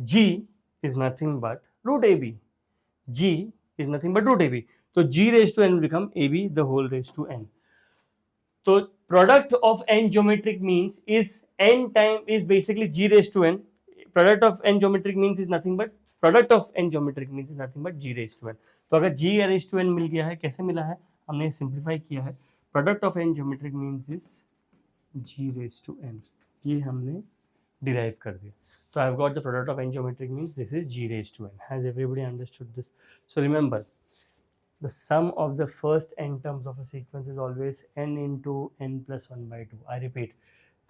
g is nothing but root ab. G is nothing but root ab. So g raised to n will become ab the whole raised to n. So product of n geometric means is n time is basically g raised to n. Product of n geometric means is nothing but product of n geometric means is nothing but g raised to n. तो अगर g raised to n मिल गया है, कैसे मिला है, हमने simplify किया है. Product of n geometric means is g raised to n. ये हमने derive कर दिया. So I have got the product of n geometric means this is g raised to n. Has everybody understood this? So remember, the sum of the first n terms of a sequence is always n into n plus 1 by 2. I repeat,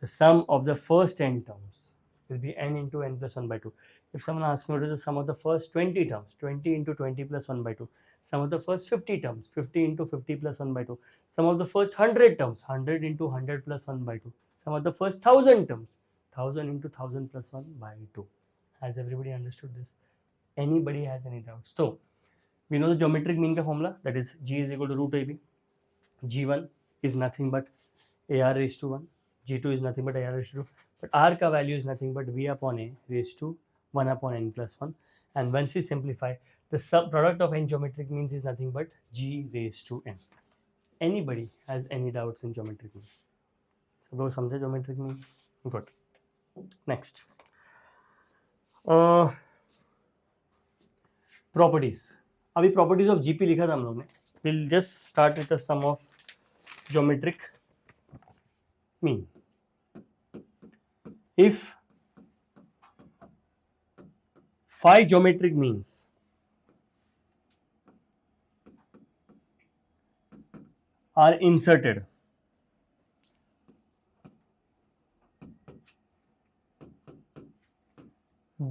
the sum of the first n terms will be n into n plus 1 by 2. If someone asks me what is the sum of the first 20 terms, 20 into 20 plus 1 by 2. Sum of the first 50 terms, 50 into 50 plus 1 by 2. Sum of the first 100 terms, 100 into 100 plus 1 by 2. Sum of the first 1000 terms, 1000 into 1000 plus 1 by 2. Has everybody understood this? Anybody has any doubts? So we know the geometric mean ka formula, that is g is equal to root ab. g1 is nothing but ar raised to 1, g2 is nothing but ar raised to 2, but r ka value is nothing but v upon a raised to 1 upon n plus 1. And once we simplify, the sub product of n geometric means is nothing but g raised to n. Anybody has any doubts in geometric mean? सब लोग समझे geometric mean? Good. Next, properties. अभी properties of GP लिखा था हम लोग ने. We'll just start with the sum of geometric mean. If phi geometric means are inserted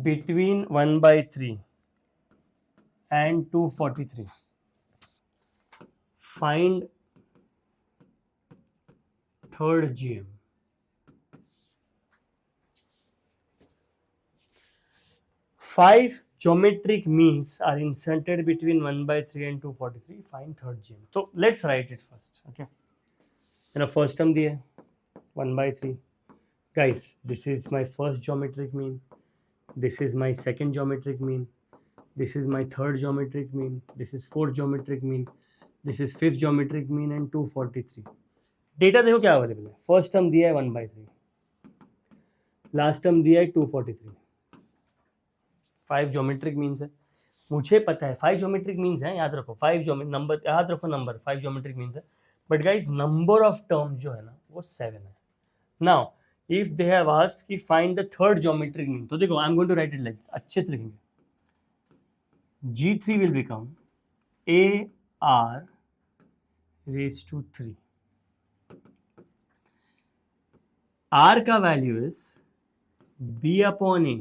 between 1 by 3 and 243, find third GM. Five geometric means are inserted between 1 by 3 and 243, find third GM. So let's write it first. Okay, मेरा first term दिया है 1 by 3. Guys, this is my first geometric mean, this is my second geometric mean, this is my third geometric mean, this is fourth geometric mean, this is fifth geometric mean and 243. Data देखो क्या available है. First term दिया है 1 by 3, last term दिया है 243. 5 geometric means है, मुझे पता है 5 ज्योमेट्रिक मीन्स है, याद रखो 5 नंबर, याद रखो नंबर 5 ज्योमेट्रिक मीन्स है. But guys number of term जो है ना वो 7 है. Now if they have asked कि find the third geometric mean, तो देखो I am going to write it like this, अच्छे से लिखेंगे. G3 will become AR raised to 3. R का value is B upon A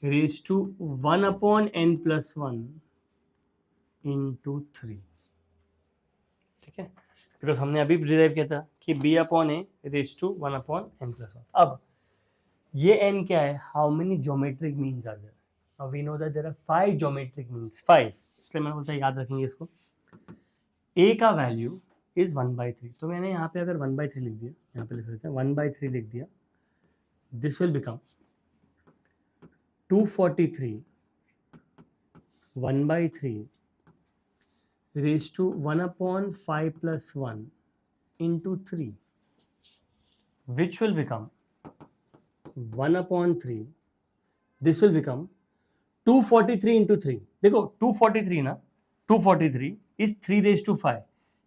raised to 1 upon n plus 1 into 3. ठीक है, because हमने अभी डिराइव किया था कि b upon a raise to 1 upon n plus 1. अब ये n क्या है, how many geometric means are there. Now we know that there are 5 geometric means, 5, इसलिए मैंने बोलता है याद रखेंगे इसको. a का वैल्यू इज 1/3, तो मैंने यहाँ पे अगर 1/3 लिख दिया, यहाँ पे लिख देते हैं 1/3 लिख दिया, this will become 243 1/3 raised to 1 upon 5 plus 1 into 3, which will become 1 upon 3. This will become 243 into 3. देखो 243 ना, 243 is 3 raised to 5.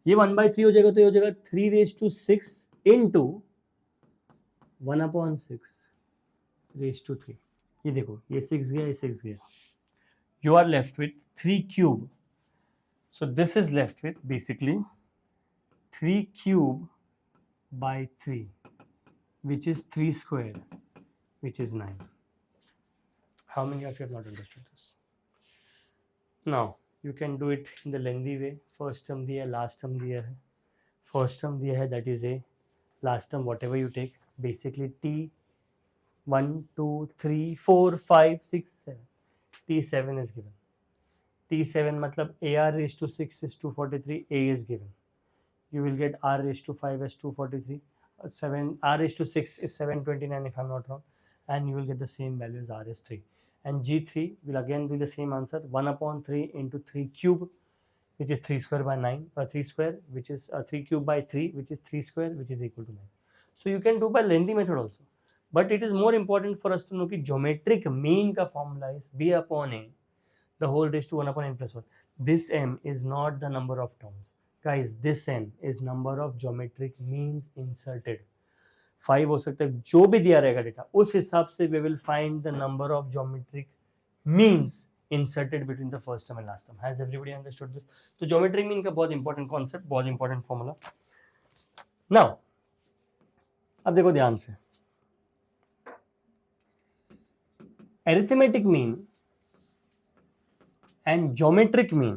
ये 1/3 हो जाएगा, तो ये हो जाएगा 3 raised to 6 into 1 upon 6 raised to 3. ये देखो, ये 6 गया, ये 6 गया. You are left with 3 cube. So this is left with basically 3 cube by 3, which is 3 square, which is 9. How many of you have not understood this? Now you can do it in the lengthy way. First term दिया है, last term दिया है. First term दिया है, that is a. Last term whatever you take, basically t 1 2 3 4 5 6 7, t7 is given. t7 मतलब ar raised to 6 is 243, a is given. You will get r raised to 5 as 243, 7 r raised to 6 is 729 if I'm not wrong, and you will get the same value as r is 3. And g3 will again be the same answer, 1 upon 3 into 3 cube, which is 3 square by 9, or 3 square, which is 3 cube by 3, which is 3 square, which is equal to 9. So you can do by lengthy method also, but it is more important for us to know कि geometric mean का formula is b upon a the whole raised to 1 upon n plus 1. This m is not the number of terms. Guys, this n is number of geometric means inserted. 5 हो सकता है, जो भी दिया रहेगा data उस हिसाब से we will find the number of geometric means inserted between the first term and last term. Has everybody understood this? तो geometric mean का बहुत important concept, बहुत important formula. Now, अब देखो ध्यान से, arithmetic mean and geometric mean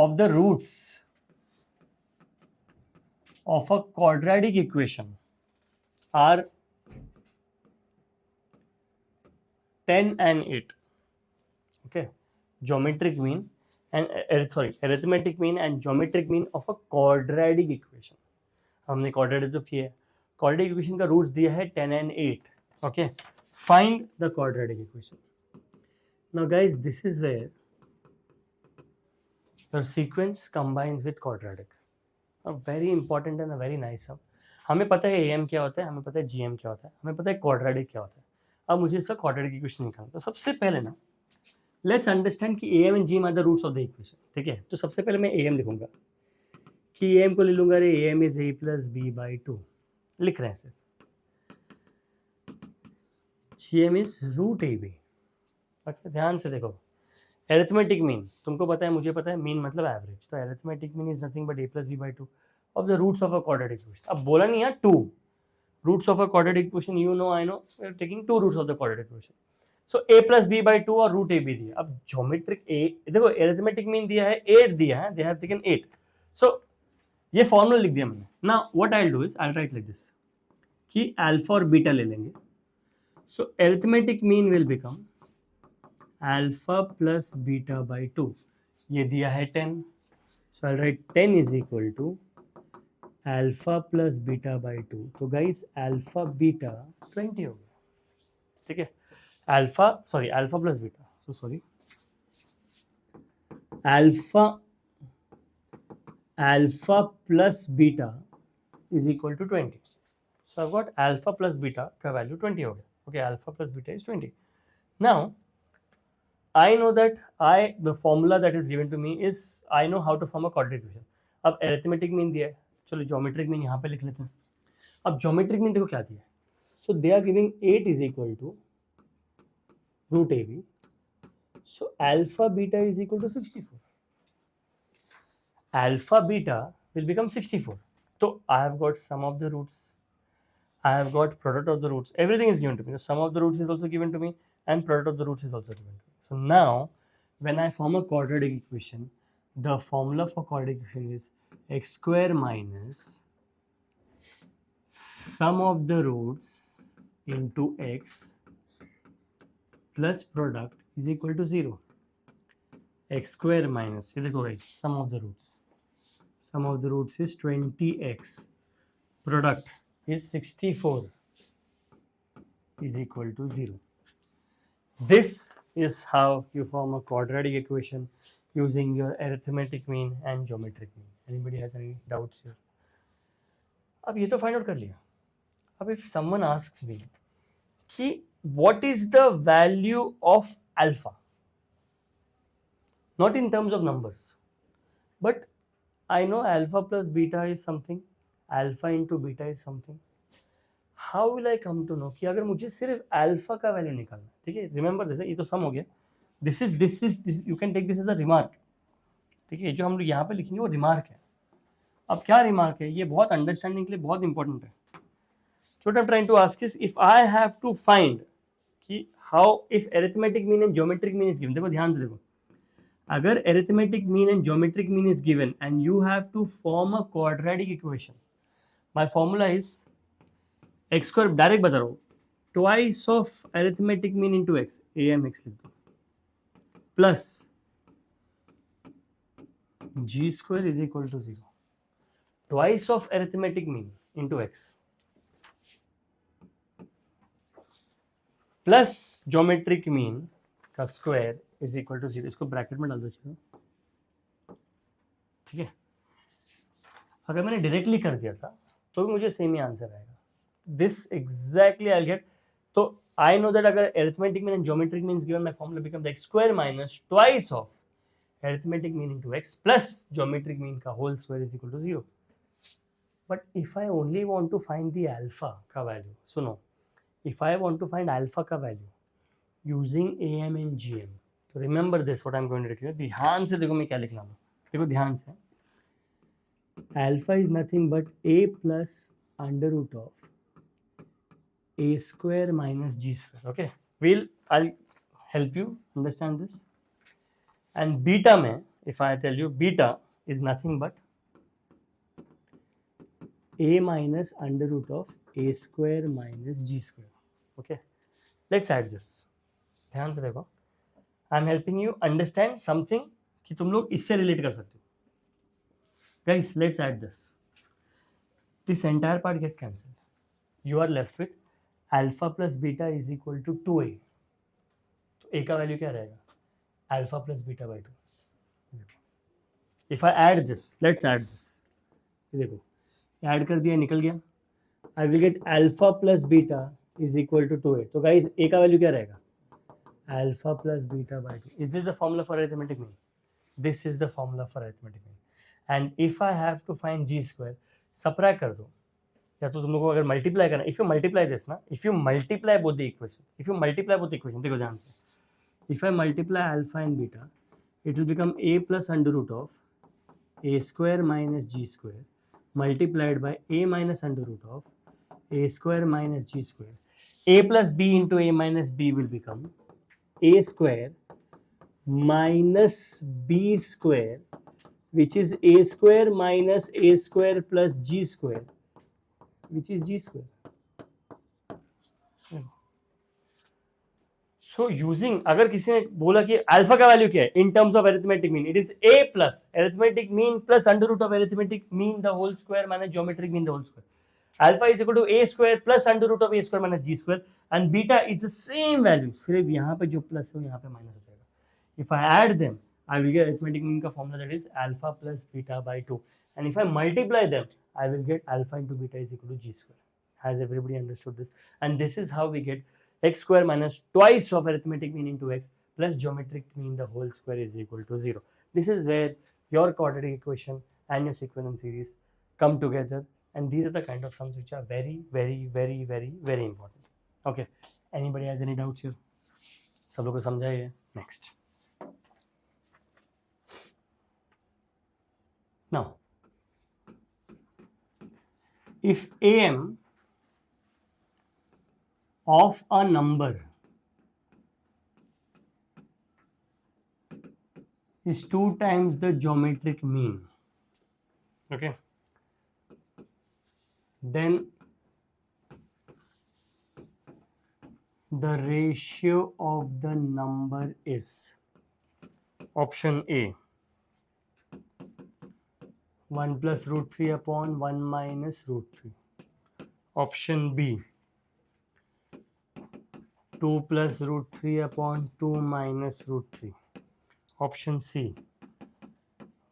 of the roots of a quadratic equation are 10 and 8. Okay, geometric mean and arithmetic mean and geometric mean of a quadratic equation. हमने quadratic जो किया है, quadratic equation का roots दिया है 10 and 8. Okay, find the quadratic equation. Now guys, this is where your sequence combines with quadratic. A very important and a very nice sum. हमें पता है am क्या होता है, हमें पता है gm क्या होता है, हमें पता है quadratic क्या होता है. अब मुझे इसका quadratic equation निकालना. तो सबसे पहले ना, let's understand कि am and gm are the roots of the equation. ठीक है, तो सबसे पहले मैं am लिखूंगा कि am को ले लूंगा, अरे am is a plus b by 2 लिख रहे हैं सिर्फ. gm is root ab. अच्छा ध्यान से देखो, arithmetic mean तुमको पता है, मुझे पता है, mean मतलब average. तो arithmetic mean is nothing but a plus b by 2 of the roots of a quadratic equation. अब बोला नहीं यार 2 roots of a quadratic equation, you know, I know, we are taking 2 roots of the quadratic equation. So a plus b by 2 और root ab दिया. अब geometric a, देखो arithmetic mean दिया है, 8 दिया है, they have taken 8. So ये formula लिख दिया मैंने. Now what I'll do is I'll write like this कि alpha और beta ले लेंगे. So arithmetic mean will become alpha plus beta by 2. ये दिया है 10. So I'll write 10 is equal to alpha plus beta by 2. तो guys alpha beta 20 हो गया. ठीक है, alpha plus beta. So sorry, alpha plus beta is equal to 20. So I've got alpha plus beta का value 20 हो गया. Okay, alpha plus beta is 20. Now I know that the formula that is given to me is, I know how to form a quadratic equation. अब arithmetic mean दिया है, चलो geometric mean यहाँ पे लिख लेते हैं. अब geometric mean देखो क्या दिया है. So they are giving 8 is equal to root AB. So alpha beta is equal to 64. Alpha beta will become 64. So I have got sum of the roots, I have got product of the roots, everything is given to me. So sum of the roots is also given to me and product of the roots is also given to me. So now when I form a quadratic equation, the formula for quadratic equation is x square minus sum of the roots into x plus product is equal to 0. x square minus, ये देखो guys, sum of the roots is 20x, product is 64 is equal to 0. This is how you form a quadratic equation using your arithmetic mean and geometric mean. Anybody has any doubts here? अब ये तो find out कर लिया. अब if someone asks me कि what is the value of alpha, not in terms of numbers, but I know alpha plus beta is something, alpha into beta is something. How will I come to know कि अगर मुझे सिर्फ alpha का value निकालना, ठीक है, remember this, ये तो सम हो गया, this is you can take this as a remark, ठीक है, जो हम लोग यहाँ पे लिखेंगे वो रिमार्क है. अब क्या रिमार्क है, ये बहुत अंडरस्टैंडिंग के लिए बहुत इंपॉर्टेंट है. What I'm trying to ask is, if I have to find कि how if arithmetic mean and geometric mean is given, देखो ध्यान से देखो, अगर arithmetic mean and geometric mean is given and you have to form a quadratic equation, my formula is x square, direct बता रहा हूँ, twice of arithmetic mean into x, amx लिख दो, plus g square is equal to 0. Twice of arithmetic mean into x plus geometric mean का square is equal to 0. इसको bracket में डाल दो, ठीक है. अगर मैंने डायरेक्टली कर दिया था तो भी मुझे सेम ही आंसर आएगा. This exactly I get. तो आई नो दैट अगर arithmetic mean and geometric mean given, my formula become x square minus twice of arithmetic mean into x plus geometric mean का whole square is equal to 0. But if I only want to find the alpha का value, सुनो, if I want to find alpha का value using AM and GM, तो remember this what I'm going to do. ध्यान से देखो मैं क्या लिखना हूँ, देखो ध्यान से. Alpha is nothing but a plus under root of a square minus g square. Okay, I'll help you understand this. And beta में, if I tell you beta is nothing but a minus under root of a square minus g square. Okay, let's add this. ध्यान से देखो, I am helping you understand something कि तुम लोग इससे relate कर सकते हो. Guys, let's add this. This entire part gets cancelled. You are left with alpha plus beta is equal to 2a. तो a का वैल्यू क्या रहेगा, alpha plus beta by 2. If I add this, let's add this. देखो, add कर दिया, निकल गया. I will get alpha plus beta is equal to 2a. तो guys, a का वैल्यू क्या रहेगा, alpha plus beta by 2. Is this the formula for arithmetic mean? This is the formula for arithmetic mean. And if I have to find g square, subtract कर दो, या तो तुम लोगों को अगर मल्टीप्लाई करना, if you multiply this ना, if you multiply both the equation, देखो ध्यान से, if I multiply alpha and beta, it will become a plus under root of a square minus g square multiplied by a minus under root of a square minus g square. A plus b into a minus b will become a square minus b square, which is a square minus a square plus g square, which is g square. So using, अगर किसी ने बोला कि alpha का value क्या है in terms of arithmetic mean, it is a plus arithmetic mean plus under root of arithmetic mean the whole square minus geometric mean the whole square. Alpha is equal to a square plus under root of a square minus g square, and beta is the same value. सिर्फ यहाँ पे जो plus है यहाँ पे minus हो जाएगा. If I add them, I will get arithmetic mean का formula, that is alpha plus beta by 2. And if I multiply them, I will get alpha into beta is equal to g square. Has everybody understood this? And this is how we get x square minus twice of arithmetic mean into x plus geometric mean the whole square is equal to 0. This is where your quadratic equation and your sequence series come together. And these are the kind of sums which are very, very, very, very, very important. Okay. Anybody has any doubts here? सब लोग को समझा है? Next. Now, if am of a number is 2 times the geometric mean. Okay, then the ratio of the number is option A 1 plus root 3 upon 1 minus root 3. Option B 2 plus root 3 upon 2 minus root 3. Option C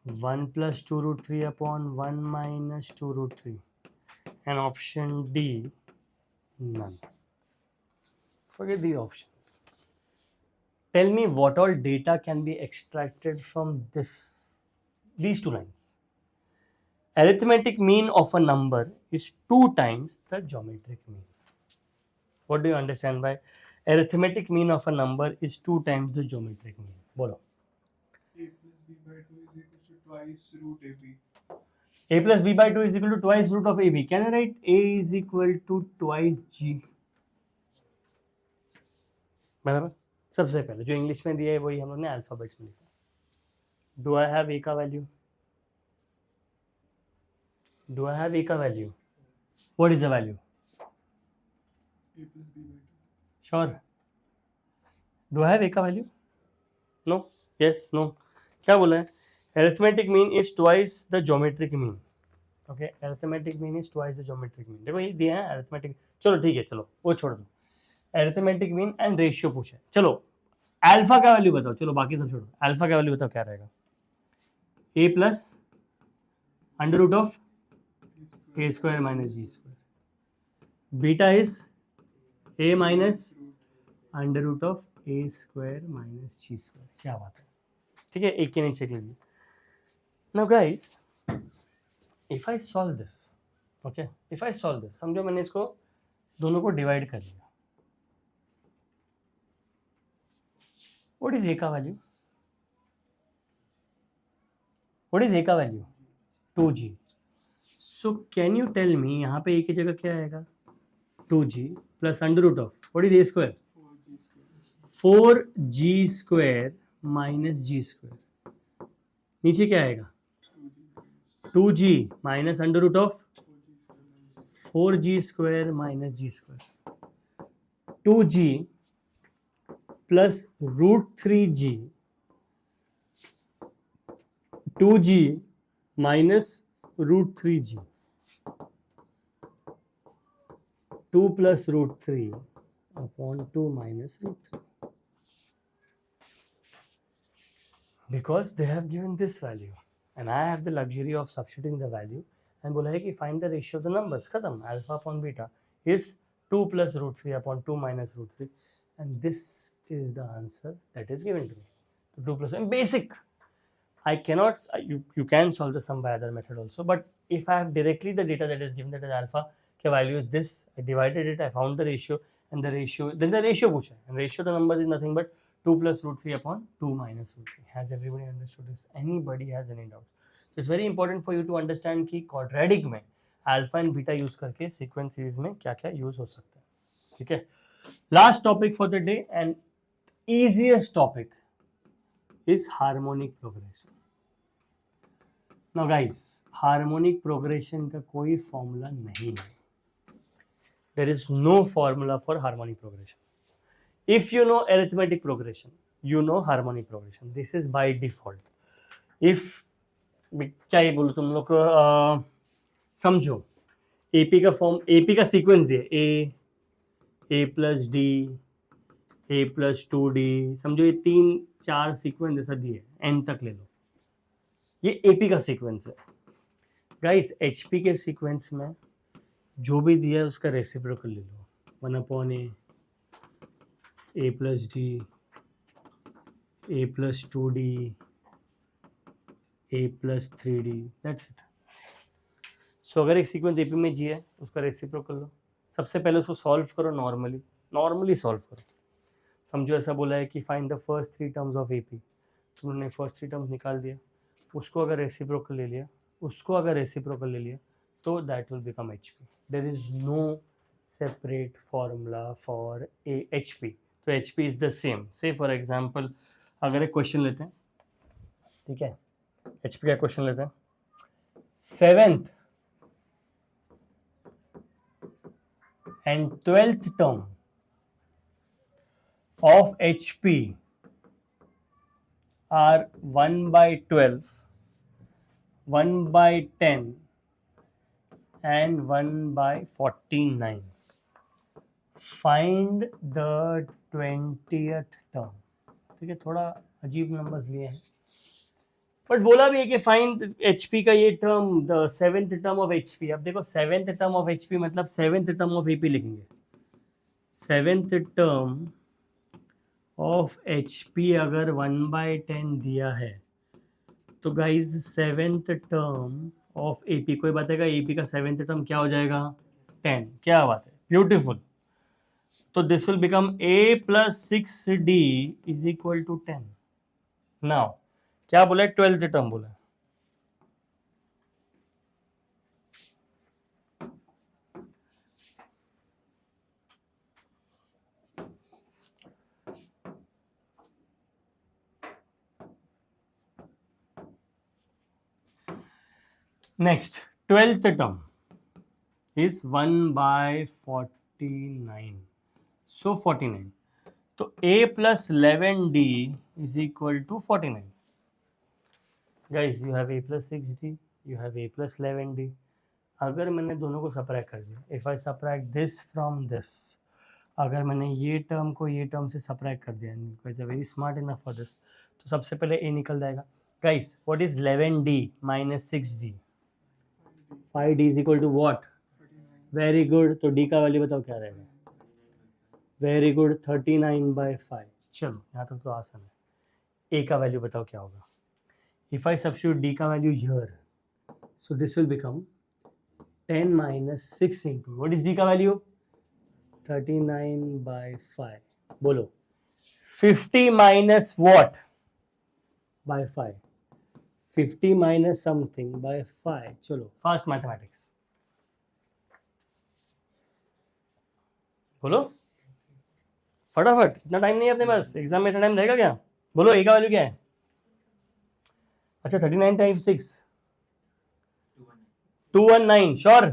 1 plus 2 root 3 upon 1 minus 2 root 3. And option D none. Forget the options. Tell me what all data can be extracted from these two lines. Arithmetic mean of a number is 2 times the geometric mean. What do you understand by arithmetic mean of a number is 2 times the geometric mean? Bolo. A plus b by 2 is equal to twice root ab. A plus b by 2 is equal to twice root of ab. Can I write a is equal to twice g? बराबर. सबसे पहले जो English में दिया है वही हम लोग ने अल्फाबेट्स में लिखा. डू आई हैव ए का value? Do I have a का value? What is the value? A plus b by 2. Sure. Do I have a का value? No. Yes. No. क्या बोला है? Arithmetic mean is twice the geometric mean. Okay. Arithmetic mean is twice the geometric mean. देखो ये दिया है arithmetic. चलो ठीक है, चलो वो छोड़ दो. Arithmetic mean and ratio पूछा है. चलो अल्फा का वैल्यू बताओ. चलो बाकी सब छोड़ो. अल्फा का वैल्यू बताओ क्या रहेगा? A plus under root of a square minus g square. Beta is a minus under root of a square minus g square. क्या बात है, ठीक है, एक के नीचे के लिए. Now guys, if I solve this, okay, if I solve this, समझो मैंने इसको दोनों को डिवाइड कर लिया. What is a का वैल्यू? What is a का value? 2g. So can you tell me यहाँ पे a की जगह क्या आएगा? 2g plus under root of what is a square? 4g square minus g square. नीचे क्या आएगा? 2g minus under root of 4g square minus g square. 2g plus root 3g. 2g minus root 3g. 2 plus root 3 upon 2 minus root 3. Because they have given this value and I have the luxury of substituting the value and बोला है कि find the ratio of the numbers. खत्म. Alpha upon beta is 2 plus root 3 upon 2 minus root 3 and this is the answer that is given to me. 2 plus 1 basic. I cannot, you can solve the sum by other method also, but if I have directly the data that is given, that is alpha, the value is this, I divided it, I found the ratio, and the ratio, then the ratio पूछा, and ratio the numbers is nothing but 2 plus root 3 upon 2 minus root 3. Has everybody understood this? Anybody has any doubts? So it's very important for you to understand कि quadratic में alpha and beta use करके sequence series में क्या क्या use हो सकता है, ठीक है? Last topic for the day and easiest topic is harmonic progression. Now guys, harmonic progression का कोई formula नहीं है. There is no formula for harmonic progression. If you know arithmetic progression, you know harmonic progression. This is by default. If क्या ये बोलूँ तुम लोग समझो, AP का फॉर्म, AP का सीक्वेंस दिए A plus D, A plus 2D, समझो ये 3-4 सीक्वेंस जैसा दिए, N तक ले लो. ये AP का सीक्वेंस है. गाइस HP के सीक्वेंस में जो भी दिया है उसका रेसिप्रोकल ले लो. 1 upon A plus D, A plus 2D, A plus 3D, that's it. सो अगर एक सीक्वेंस AP में जी है उसका रेसिप्रोकल लो. सबसे पहले उसको सॉल्व करो नॉर्मली सॉल्व करो. समझो ऐसा बोला है कि find the first 3 terms of AP. तुमने फर्स्ट 3 टर्म्स निकाल दिया, उसको अगर रेसिप्रोकल ले लिया तो that will become HP. There is no separate formula for HP. तो HP is the same. Say for example अगर एक क्वेश्चन लेते हैं, ठीक है, HP का क्वेश्चन लेते हैं. 7th and 12th term of HP are 1 by 12, 1 by 10 and 1 by 49. Find the 20th term. ठीक है, थोड़ा अजीब नंबर्स लिए हैं, बट बोला भी है कि फाइंड HP का ये term, the 7th term of HP. अब देखो 7th टर्म ऑफ HP मतलब 7th टर्म ऑफ AP लिखेंगे. 7th टर्म ऑफ HP अगर 1 by 10 दिया है तो guys 7th term of AP, कोई बताएगा AP का 7th टर्म क्या हो जाएगा? 10. क्या बात है, ब्यूटीफुल. तो this will become A plus 6D is equal to 10. Now क्या बोला है? 12th टर्म बोला है. Next 12th term is 1 by 49. So 49. तो A plus 11D is equal to 49. Guys, you have A plus 6D, you have A plus 11D. अगर मैंने दोनों को सब्ट्रैक्ट कर दिया, if I subtract this from this, अगर मैंने ये टर्म को ये टर्म से सब्ट्रैक्ट कर दिया, guys are very smart enough for this, तो सबसे पहले A निकल जाएगा. Guys, what is 11D minus 6D? 5D is equal to what? Very good. तो D का वैल्यू बताओ क्या रहेगा? Very good, 39 by 5. चलो यहाँ तक तो आसान है. A का वैल्यू बताओ क्या होगा? इफ आई सब्स्टिट्यूट D का value here, so this will become 10 minus 6 into what is D का वैल्यू? 39 by 5. बोलो 50 minus what by 5? 50 minus something by 5. चलो फास्ट मैथमेटिक्स बोलो फटाफट. इतना टाइम नहीं है अपने पास, एग्जाम में इतना टाइम रहेगा क्या? बोलो A का वैल्यू क्या है? अच्छा 39 टाइम्स 6 219. श्योर?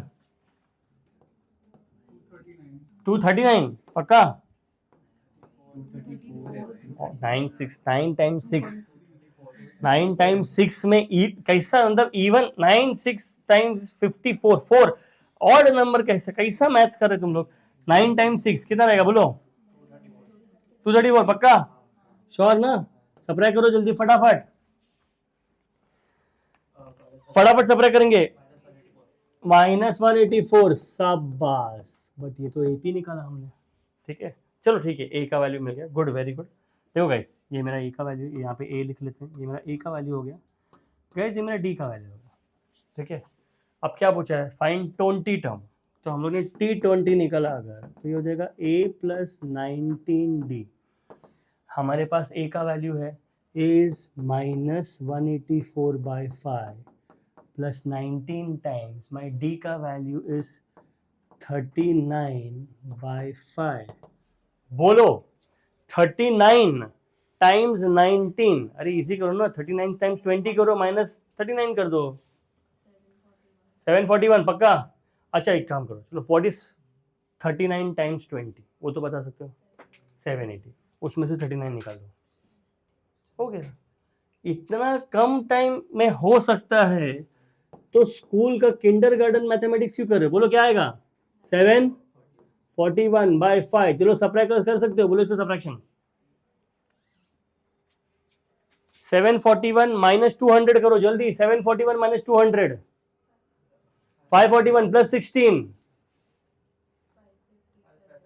239 पक्का? 9 टाइम्स 6 9 टाइम्स 6 में कैसा मतलब इवन 9 6 टाइम्स 54 4 ऑड नंबर कैसा मैथ्स कर रहे तुम लोग? 9 टाइम्स 6 कितना रहेगा बोलो? 234 पक्का? श्योर ना? सब्ट्रैक्ट करो जल्दी फटाफट सब्ट्रैक्ट करेंगे. -184. शाबाश. बट ये तो AP निकाला हमने. ठीक है, चलो ठीक है, A का वैल्यू मिल गया. Good, very good. देखो गाइस, ये मेरा A का वैल्यू, यहाँ पे A लिख लेते हैं. ये मेरा A का वैल्यू हो गया. गाइस ये मेरा D का वैल्यू हो गया. ठीक है, अब क्या पूछा है? Find 20 term. तो हम लोग ने T20 निकाला अगर, तो ये हो जाएगा A plus 19D. हमारे पास A का वैल्यू है is -184 by 5 plus 19 times. My D का वैल्यू is 39 by 5. बोलो 39 टाइम्स 19. अरे इजी करो ना, 39 टाइम्स 20 करो, -39 कर दो. 741 पक्का? अच्छा एक काम करो, चलो 39 टाइम्स 20 वो तो बता सकते हो, 780. उसमें से 39 निकाल दो. हो गया. इतना कम टाइम में हो सकता है तो स्कूल का किंडरगार्टन मैथमेटिक्स क्यों कर रहे हो? बोलो क्या आएगा? 741 by 5. चलो सब्ट्रैक्ट कर सकते हो, बोलो इसमें सब्ट्रैक्शन. 741 minus 200 करो जल्दी. 741 minus 200 541 plus 16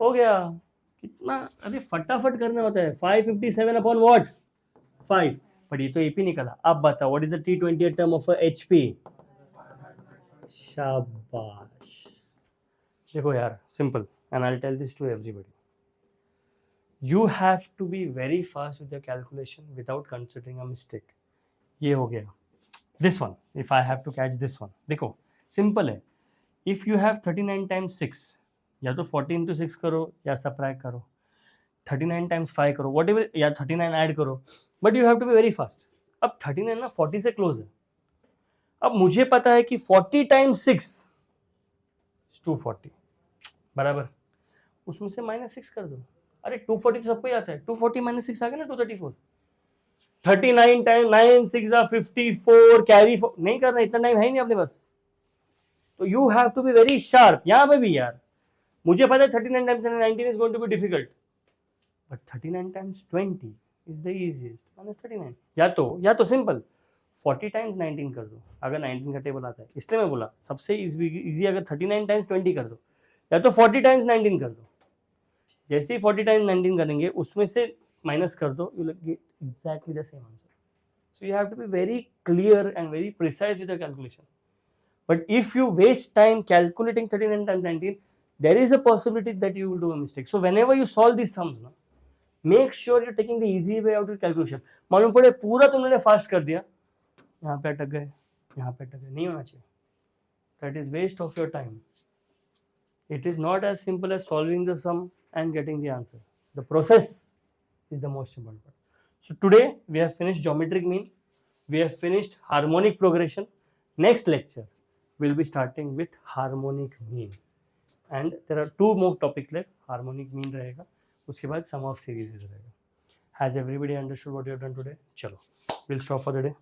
हो गया. कितना अरे फटाफट करना होता है. 557 upon what? 5. पर ये तो AP निकला. अब बताओ what is the T20 term of HP? शाबाश. देखो यार, simple, and I will tell this to everybody. You have to be very fast with your calculation without considering a mistake. ये हो गया. This one, if I have to catch this one, देखो simple है. If you have 39 times 6, या तो 40 into 6 करो या subtract करो. 39 times 5 करो, whatever, या 39 ऐड करो. But you have to be very fast. अब 39 ना 40 से क्लोज है। अब मुझे पता है कि 40 टाइम्स 6 240 बराबर, उसमें से -6 कर दो। अरे 240 तो सबको ही आता है, 240 -6 आ गया ना 234। 39 टाइम 9 6 54 कैरी नहीं करना, इतना टाइम है ही नहीं अपने पास। तो you have to be very sharp. यहां पे भी यार मुझे पता है 39 times 19 is going to be difficult, but 39 times 20 is the easiest -39। या तो सिंपल 40 टाइम्स 19 कर दो, अगर 19 का टेबल आता है, इसलिए मैं बोला सबसे इजी अगर 39 टाइम्स 20 कर दो, या तो 40 टाइम्स 19 कर दो। जैसे ही 40 टाइम्स 19 करेंगे उसमें से माइनस कर दो, you will get exactly the same answer. So you have to be very clear and very precise with your calculation. But if you waste time calculating 39 times 19, there is a possibility that you will do a mistake. So whenever you solve these sums, na, make sure you're taking the easy way out of calculation. मालूम पड़े पूरा तुमने fast कर दिया, यहाँ पे अटक गए, यहाँ पे अटक गए, नहीं होना चाहिए। That is waste of your time. It is not as simple as solving the sum and getting the answer. The process is the most important part. So today we have finished geometric mean, we have finished harmonic progression. Next lecture we'll be starting with harmonic mean, and there are 2 more topics left. Harmonic mean रहेगा, उसके बाद sum of series रहेगा. Has everybody understood what you have done today? चलो, we'll stop for the day.